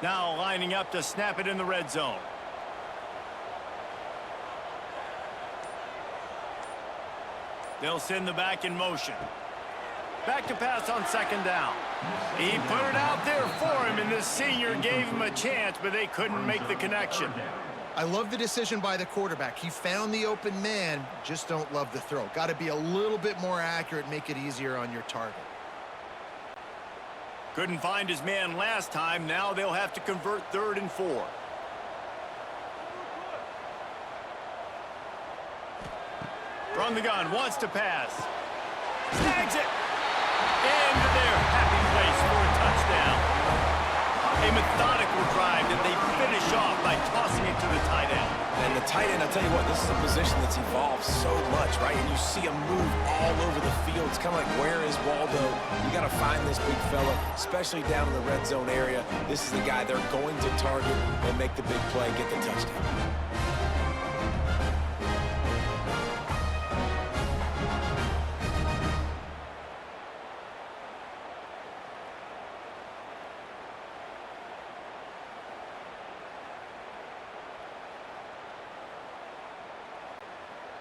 Now lining up to snap it in the red zone. They'll send the back in motion. Back to pass on second down. He put it out there for him, and the senior gave him a chance, but they couldn't make the connection. I love the decision by the quarterback. He found the open man, just don't love the throw. Got to be a little bit more accurate, make it easier on your target. Couldn't find his man last time. Now they'll have to convert 3rd and 4. From the gun, wants to pass. Snags it. Into their happy place for a touchdown. A methodical drive that they finish off by tossing it to the tight end. And the tight end, I'll tell you what, this is a position that's evolved so much, right? And you see him move all over the field. It's kind of like, where is Waldo? You got to find this big fella, especially down in the red zone area. This is the guy they're going to target and make the big play, get the touchdown.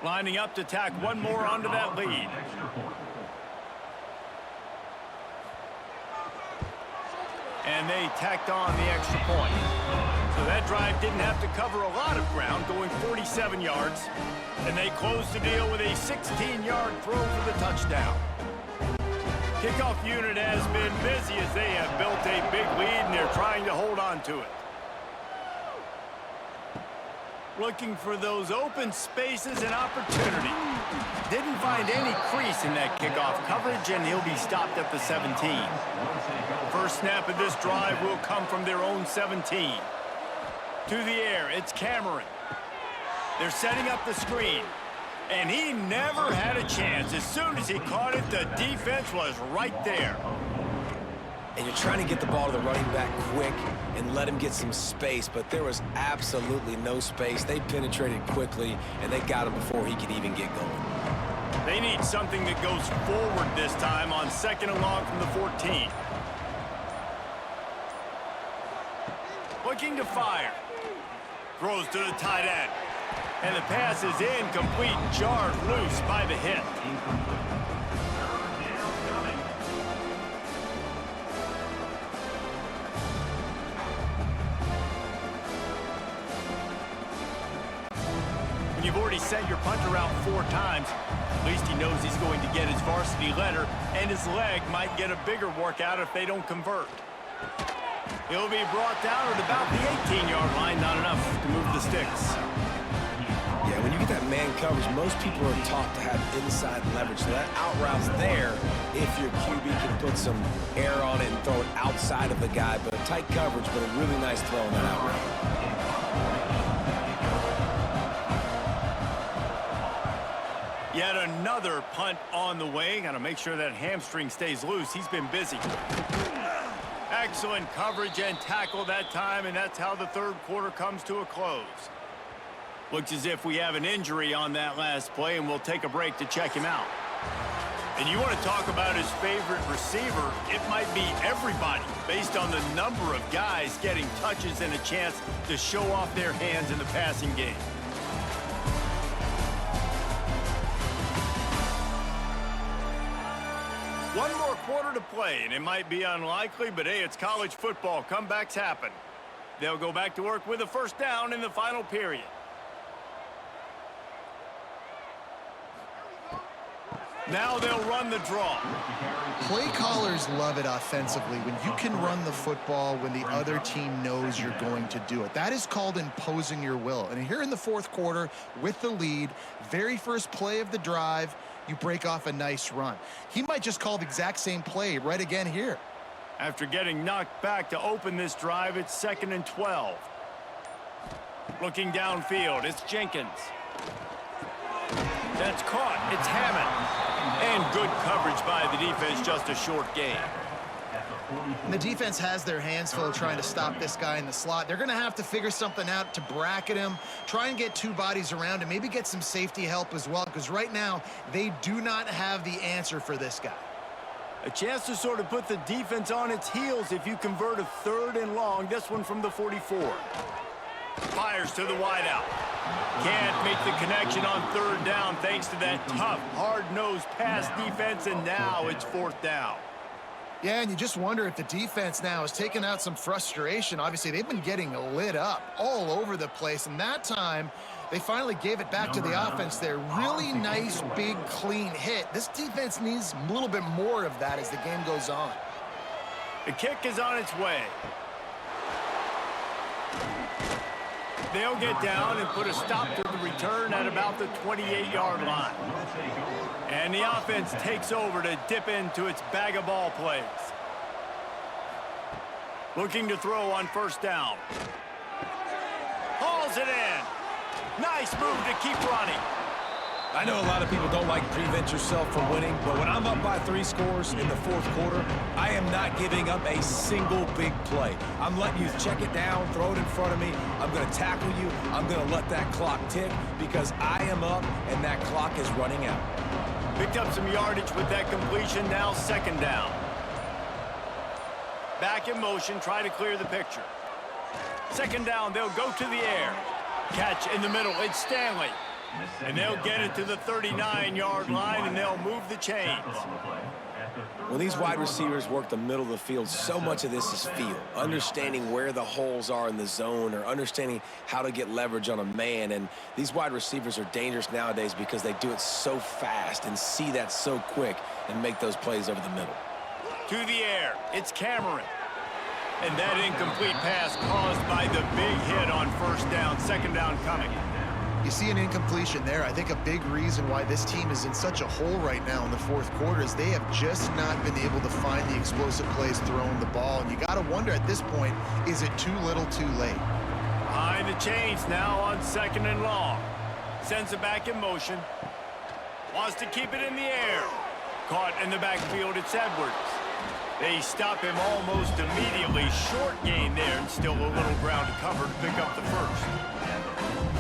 Lining up to tack one more onto that lead. And they tacked on the extra point. So that drive didn't have to cover a lot of ground, going 47 yards. And they closed the deal with a 16-yard throw for the touchdown. Kickoff unit has been busy as they have built a big lead, and they're trying to hold on to it. Looking for those open spaces and opportunity. Didn't find any crease in that kickoff coverage, and he'll be stopped at the 17. First snap of this drive will come from their own 17. To the air, it's Cameron. They're setting up the screen, and he never had a chance. As soon as he caught it, the defense was right there. And you're trying to get the ball to the running back quick and let him get some space, but there was absolutely no space. They penetrated quickly, and they got him before he could even get going. They need something that goes forward this time on 2nd and long from the 14. Looking to fire. Throws to the tight end. And the pass is incomplete, jarred loose by the hit. When you've already sent your punter out 4 times, at least he knows he's going to get his varsity letter, and his leg might get a bigger workout if they don't convert. He'll be brought down at about the 18-yard line, not enough to move the sticks. Yeah, when you get that man coverage, most people are taught to have inside leverage. So that out route's there if your QB can put some air on it and throw it outside of the guy. But tight coverage, but a really nice throw on that out route. Yet another punt on the way. Got to make sure that hamstring stays loose. He's been busy. Excellent coverage and tackle that time, and that's how the 3rd quarter comes to a close. Looks as if we have an injury on that last play, and we'll take a break to check him out. And you want to talk about his favorite receiver, it might be everybody, based on the number of guys getting touches and a chance to show off their hands in the passing game. One more quarter to play, and it might be unlikely, but hey, it's college football. Comebacks happen. They'll go back to work with a first down in the final period. Now they'll run the draw. Play callers love it offensively when you can run the football when the other team knows you're going to do it. That is called imposing your will. And here in the fourth quarter with the lead, very first play of the drive, you break off a nice run. He might just call the exact same play right again here. After getting knocked back to open this drive, it's 2nd and 12. Looking downfield, it's Jenkins. That's caught. It's Hammond. And good coverage by the defense, just a short gain. And the defense has their hands full trying to stop this guy in the slot. They're going to have to figure something out to bracket him, try and get two bodies around him, maybe get some safety help as well, because right now they do not have the answer for this guy. A chance to sort of put the defense on its heels if you convert a 3rd and long. This one from the 44. Fires to the wideout. Can't make the connection on 3rd down thanks to that tough, hard-nosed pass defense, and now it's 4th down. Yeah, and you just wonder if the defense now is taking out some frustration. Obviously, they've been getting lit up all over the place, and that time they finally gave it back to the offense there. Really nice, big, clean hit. This defense needs a little bit more of that as the game goes on. The kick is on its way. They'll get down and put a stop to the return at about the 28-yard line. And the offense takes over to dip into its bag of ball plays. Looking to throw on 1st down. Hauls it in. Nice move to keep running. I know a lot of people don't like prevent yourself from winning, but when I'm up by 3 scores in the 4th quarter, I am not giving up a single big play. I'm letting you check it down, throw it in front of me. I'm going to tackle you. I'm going to let that clock tick because I am up and that clock is running out. Picked up some yardage with that completion, now 2nd down. Back in motion, try to clear the picture. 2nd down, they'll go to the air. Catch in the middle, it's Stanley. And they'll get it to the 39-yard line, and they'll move the chains. When these wide receivers work the middle of the field, so much of this is feel. Understanding where the holes are in the zone or understanding how to get leverage on a man. And these wide receivers are dangerous nowadays because they do it so fast and see that so quick and make those plays over the middle. To the air, it's Cameron. And that incomplete pass caused by the big hit on 1st down, 2nd down coming. You see an incompletion there. I think a big reason why this team is in such a hole right now in the 4th quarter is they have just not been able to find the explosive plays throwing the ball. And you got to wonder at this point, is it too little too late? Behind the chains now on 2nd and long. Sends it back in motion. Wants to keep it in the air. Caught in the backfield, it's Edwards. They stop him almost immediately. Short gain there and still a little ground to cover to pick up the 1st.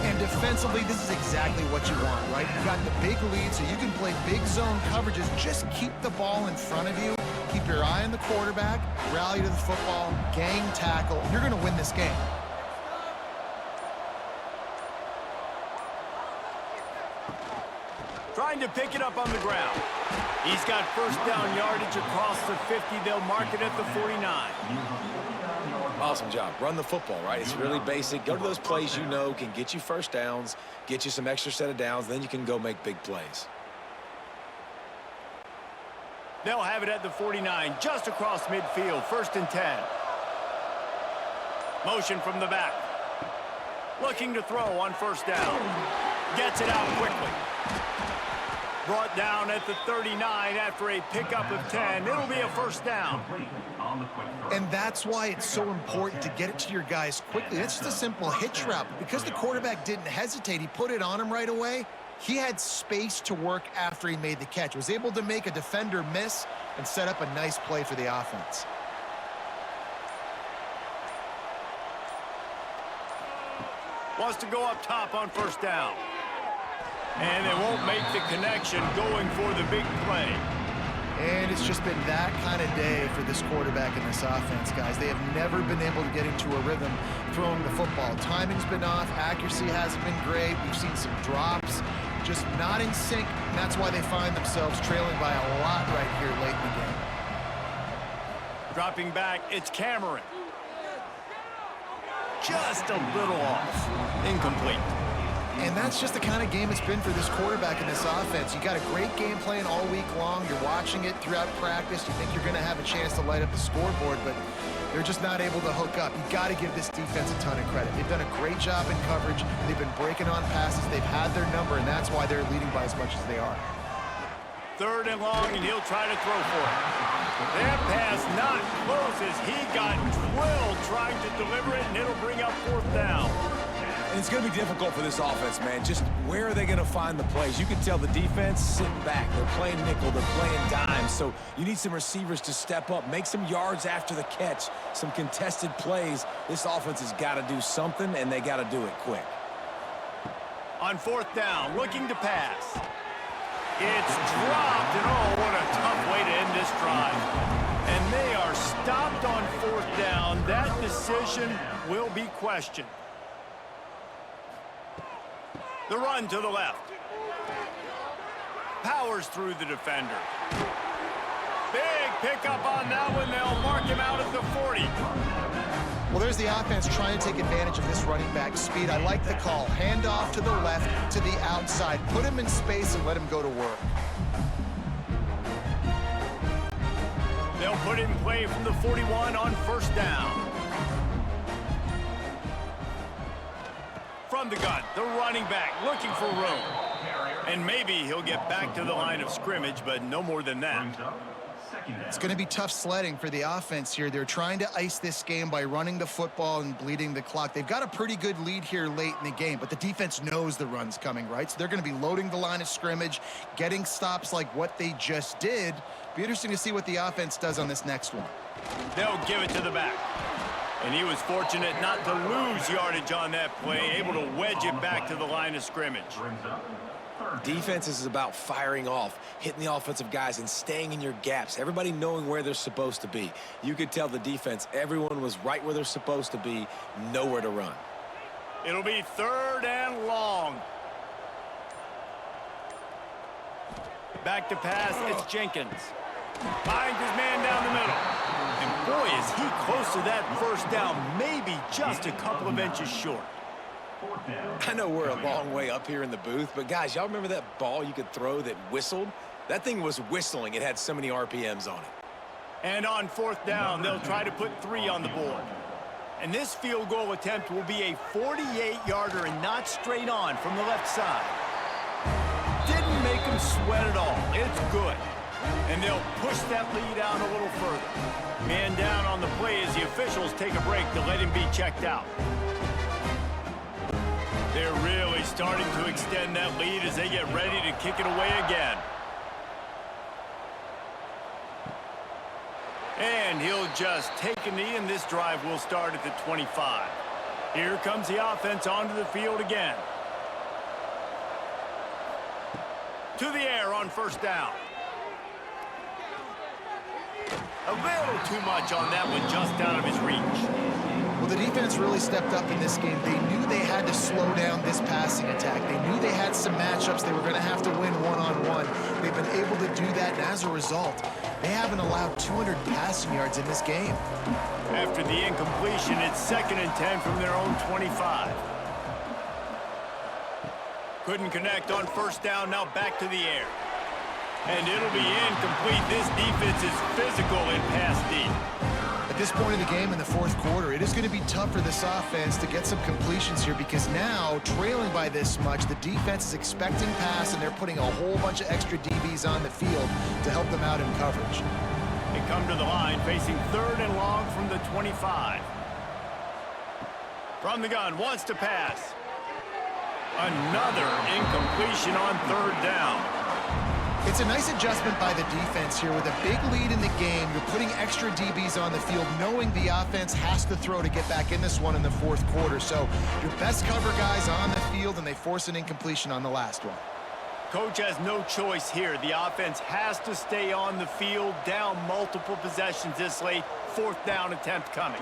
And defensively, this is exactly what you want, right? You got the big lead, so you can play big zone coverages. Just keep the ball in front of you. Keep your eye on the quarterback. Rally to the football. Gang tackle. You're going to win this game. Trying to pick it up on the ground. He's got 1st down yardage across the 50. They'll mark it at the 49. Awesome job. Run the football, right? It's really basic. Go to those plays you know can get you 1st downs, get you some extra set of downs, then you can go make big plays. They'll have it at the 49, just across midfield, 1st and 10. Motion from the back. Looking to throw on 1st down. Gets it out quickly. Brought down at the 39 after a pickup of 10. It'll be a 1st down. And that's why it's so important to get it to your guys quickly. It's just a simple hitch route. Because the quarterback didn't hesitate, he put it on him right away. He had space to work after he made the catch. Was able to make a defender miss and set up a nice play for the offense. Wants to go up top on first down. And they won't make the connection going for the big play. And it's just been that kind of day for this quarterback and this offense, guys. They have never been able to get into a rhythm throwing the football. Timing's been off. Accuracy hasn't been great. We've seen some drops. Just not in sync. And that's why they find themselves trailing by a lot right here late in the game. Dropping back, it's Cameron. Just a little off. Incomplete. And that's just the kind of game it's been for this quarterback and this offense. You got a great game plan all week long. You're watching it throughout practice. You think you're going to have a chance to light up the scoreboard, but they're just not able to hook up. You got to give this defense a ton of credit. They've done a great job in coverage. They've been breaking on passes. They've had their number, and that's why they're leading by as much as they are. 3rd and long, and he'll try to throw for it. That pass not close as he got drilled trying to deliver it, and it'll bring up 4th down. And it's going to be difficult for this offense, man. Just where are they going to find the plays? You can tell the defense sitting back. They're playing nickel. They're playing dime. So you need some receivers to step up, make some yards after the catch, some contested plays. This offense has got to do something, and they got to do it quick. On 4th down, looking to pass. It's dropped, and oh, what a tough way to end this drive. And they are stopped on 4th down. That decision will be questioned. The run to the left. Powers through the defender. Big pickup on that one. They'll mark him out at the 40. Well, there's the offense trying to take advantage of this running back speed. I like the call. Hand off to the left, to the outside. Put him in space and let him go to work. They'll put it in play from the 41 on 1st down. From the gun, the running back looking for room. And maybe he'll get back to the line of scrimmage, but no more than that. It's going to be tough sledding for the offense here. They're trying to ice this game by running the football and bleeding the clock. They've got a pretty good lead here late in the game, but the defense knows the run's coming, right? So they're going to be loading the line of scrimmage, getting stops like what they just did. Be interesting to see what the offense does on this next one. They'll give it to the back. And he was fortunate not to lose yardage on that play, able to wedge it back to the line of scrimmage. Defense is about firing off, hitting the offensive guys, and staying in your gaps. Everybody knowing where they're supposed to be. You could tell the defense, everyone was right where they're supposed to be, nowhere to run. It'll be 3rd and long. Back to pass, it's Jenkins. Finds his man down the middle. And boy, is he close to that 1st down, maybe just a couple of inches short. I know we're a long way up here in the booth, but guys, y'all remember that ball you could throw that whistled? That thing was whistling. It had so many RPMs on it. And on 4th down, they'll try to put 3 on the board. And this field goal attempt will be a 48-yarder and not straight on from the left side. Didn't make them sweat at all. It's good. And they'll push that lead out a little further. Man down on the play as the officials take a break to let him be checked out. They're really starting to extend that lead as they get ready to kick it away again. And he'll just take a knee, and this drive will start at the 25. Here comes the offense onto the field again. To the air on 1st down. A little too much on that one, just out of his reach. Well, the defense really stepped up in this game. They knew they had to slow down this passing attack. They knew they had some matchups they were going to have to win one-on-one. They've been able to do that, and as a result, they haven't allowed 200 passing yards in this game. After the incompletion, it's 2nd and 10 from their own 25. Couldn't connect on 1st down, now back to the air. And it'll be incomplete. This defense is physical in pass deep. At this point in the game in the 4th quarter, it is going to be tough for this offense to get some completions here because now, trailing by this much, the defense is expecting pass, and they're putting a whole bunch of extra DBs on the field to help them out in coverage. They come to the line facing 3rd and long from the 25. From the gun, wants to pass. Another incompletion on 3rd down. It's a nice adjustment by the defense here. With a big lead in the game, you're putting extra DBs on the field, knowing the offense has to throw to get back in this one in the fourth quarter. So your best cover guys on the field, and they force an incompletion on the last one. Coach has no choice here. The offense has to stay on the field, down multiple possessions this late. Fourth down attempt coming.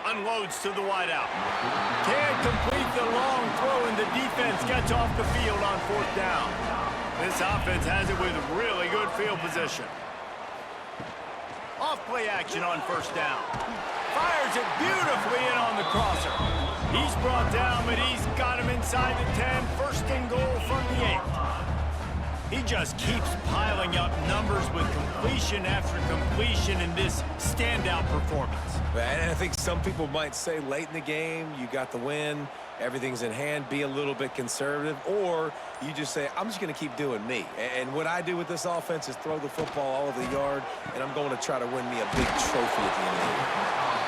Unloads to the wideout. Can't complete the long throw, and the defense gets off the field on fourth down. This offense has it with really good field position. Off play action on first down. Fires it beautifully in on the crosser. He's brought down, but he's got him inside the 10. First and goal from the 8. He just keeps piling up numbers with completion after completion in this standout performance. And I think some people might say late in the game, you got the win, everything's in hand, be a little bit conservative, or you just say, I'm just going to keep doing me. And what I do with this offense is throw the football all over the yard, and I'm going to try to win me a big trophy at the end of the year.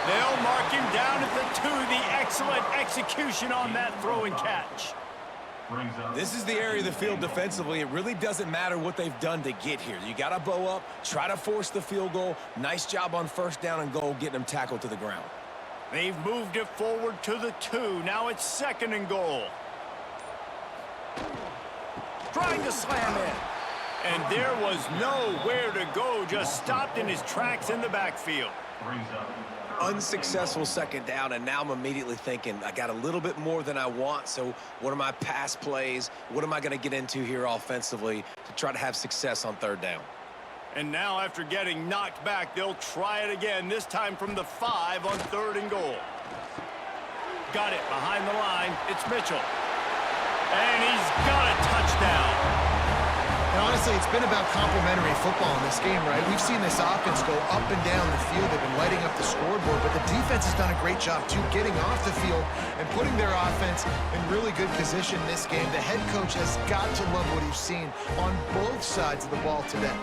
They'll mark him down at the 2. The excellent execution on that throw and catch. This is the area of the field defensively. It really doesn't matter what they've done to get here. You got to bow up, try to force the field goal. Nice job on first down and goal, getting them tackled to the ground. They've moved it forward to the 2. Now it's second and goal. Trying to slam in. And there was nowhere to go. Just stopped in his tracks in the backfield. Unsuccessful second down, and now I'm immediately thinking, I got a little bit more than I want, so what are my pass plays? What am I going to get into here offensively to try to have success on third down? And now after getting knocked back, they'll try it again, this time from the 5 on third and goal. Got it behind the line. It's Mitchell. And he's got a touchdown. And honestly, it's been about complementary football in this game, right? We've seen this offense go up and down the field. They've been lighting up the scoreboard, but the defense has done a great job, too, getting off the field and putting their offense in really good position in this game. The head coach has got to love what he's seen on both sides of the ball today.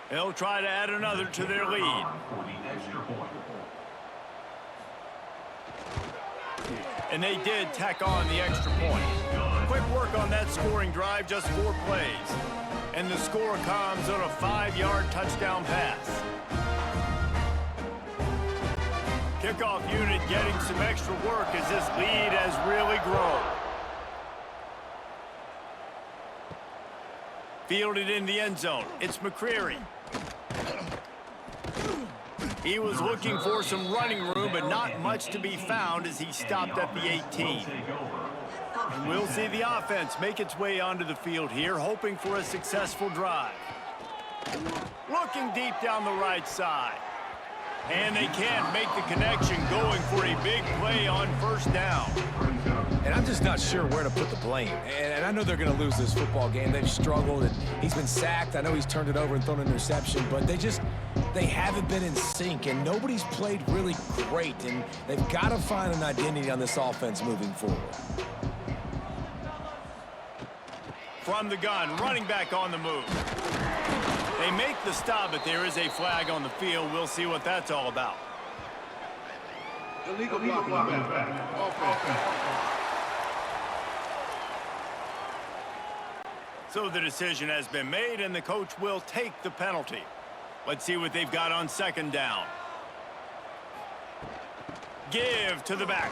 They'll try to add another to their lead. And they did tack on the extra point. Quick work on that scoring drive, just 4 plays. And the score comes on a 5-yard touchdown pass. Kickoff unit getting some extra work as this lead has really grown. Fielded in the end zone. It's McCreary. He was looking for some running room, but not much to be found as he stopped at the 18. And we'll see the offense make its way onto the field here, hoping for a successful drive. Looking deep down the right side. And they can't make the connection, going for a big play on first down. And I'm just not sure where to put the blame. And I know they're going to lose this football game. They've struggled, and he's been sacked. I know he's turned it over and thrown an interception, but they haven't been in sync, and nobody's played really great, and they've got to find an identity on this offense moving forward. From the gun, running back on the move. They make the stop, but there is a flag on the field. We'll see what that's all about. Illegal block. So the decision has been made, and the coach will take the penalty. Let's see what they've got on second down. Give to the back.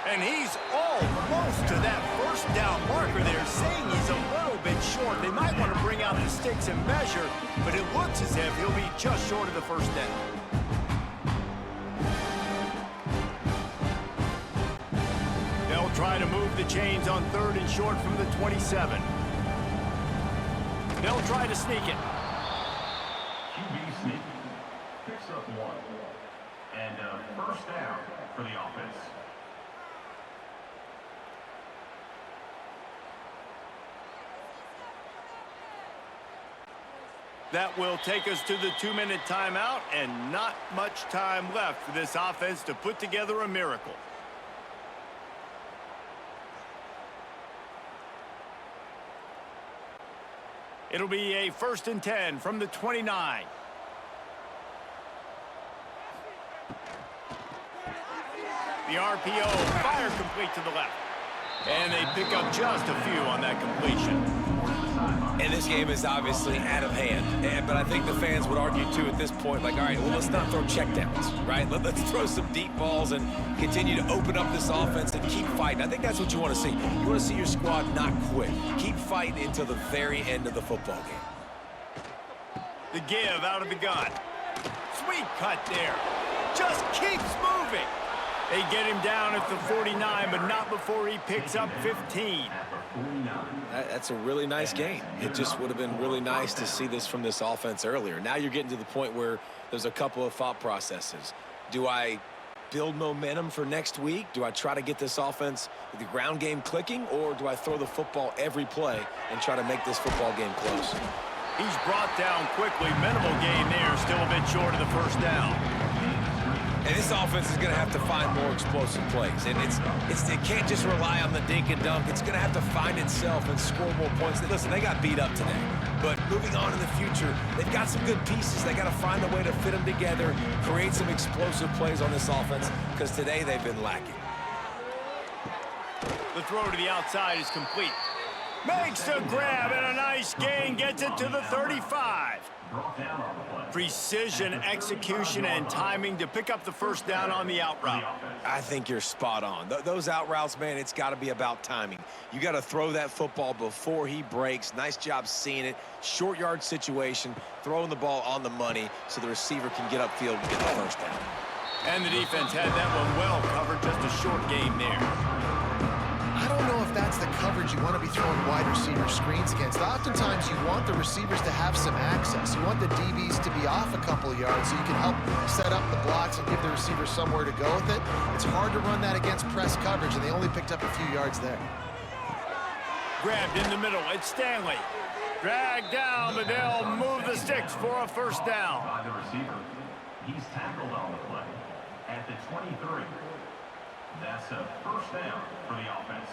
And he's almost to that first down marker there, saying he's a little bit short. They might want to bring out the sticks and measure, but it looks as if he'll be just short of the first down. They'll try to move the chains on third and short from the 27. They'll try to sneak it. QB sneak. Picks up 1. And first down for the offense. That will take us to the 2-minute timeout, and not much time left for this offense to put together a miracle. It'll be a 1st and 10 from the 29. The RPO, fire complete to the left. And they pick up just a few on that completion. And this game is obviously out of hand. But I think the fans would argue, too, at this point, like, all right, well, let's not throw checkdowns, right? Let's throw some deep balls and continue to open up this offense and keep fighting. I think that's what you want to see. You want to see your squad not quit. Keep fighting until the very end of the football game. The give out of the gun. Sweet cut there. Just keeps moving. They get him down at the 49, but not before he picks up 15. That's a really nice game. It just would have been really nice to see this from this offense earlier. Now you're getting to the point where there's a couple of thought processes. Do I build momentum for next week? Do I try to get this offense, the ground game clicking, or do I throw the football every play and try to make this football game close? He's brought down quickly. Minimal gain there, still a bit short of the 1st down. And this offense is going to have to find more explosive plays. And it can't just rely on the dink and dunk. It's going to have to find itself and score more points. Listen, they got beat up today. But moving on in the future, they've got some good pieces. They got to find a way to fit them together, create some explosive plays on this offense, because today they've been lacking. The throw to the outside is complete. Makes the grab and a nice gain, gets it to the 35. Precision, execution, and timing to pick up the 1st down on the out route. I think you're spot on. Those out routes, man, it's got to be about timing. You got to throw that football before he breaks. Nice job seeing it. Short yard situation, throwing the ball on the money so the receiver can get upfield and get the 1st down. And the defense had that one well covered, just a short game there. I don't know if that's the coverage you want to be throwing wide receiver screens against. Oftentimes, you want the receivers to have some access. You want the DBs to be off a couple of yards so you can help set up the blocks and give the receiver somewhere to go with it. It's hard to run that against press coverage, and they only picked up a few yards there. Grabbed in the middle. It's Stanley. Dragged down, but they'll move the sticks for a 1st down. By the receiver. He's tackled on the play at the 23. That's a 1st down for the offense.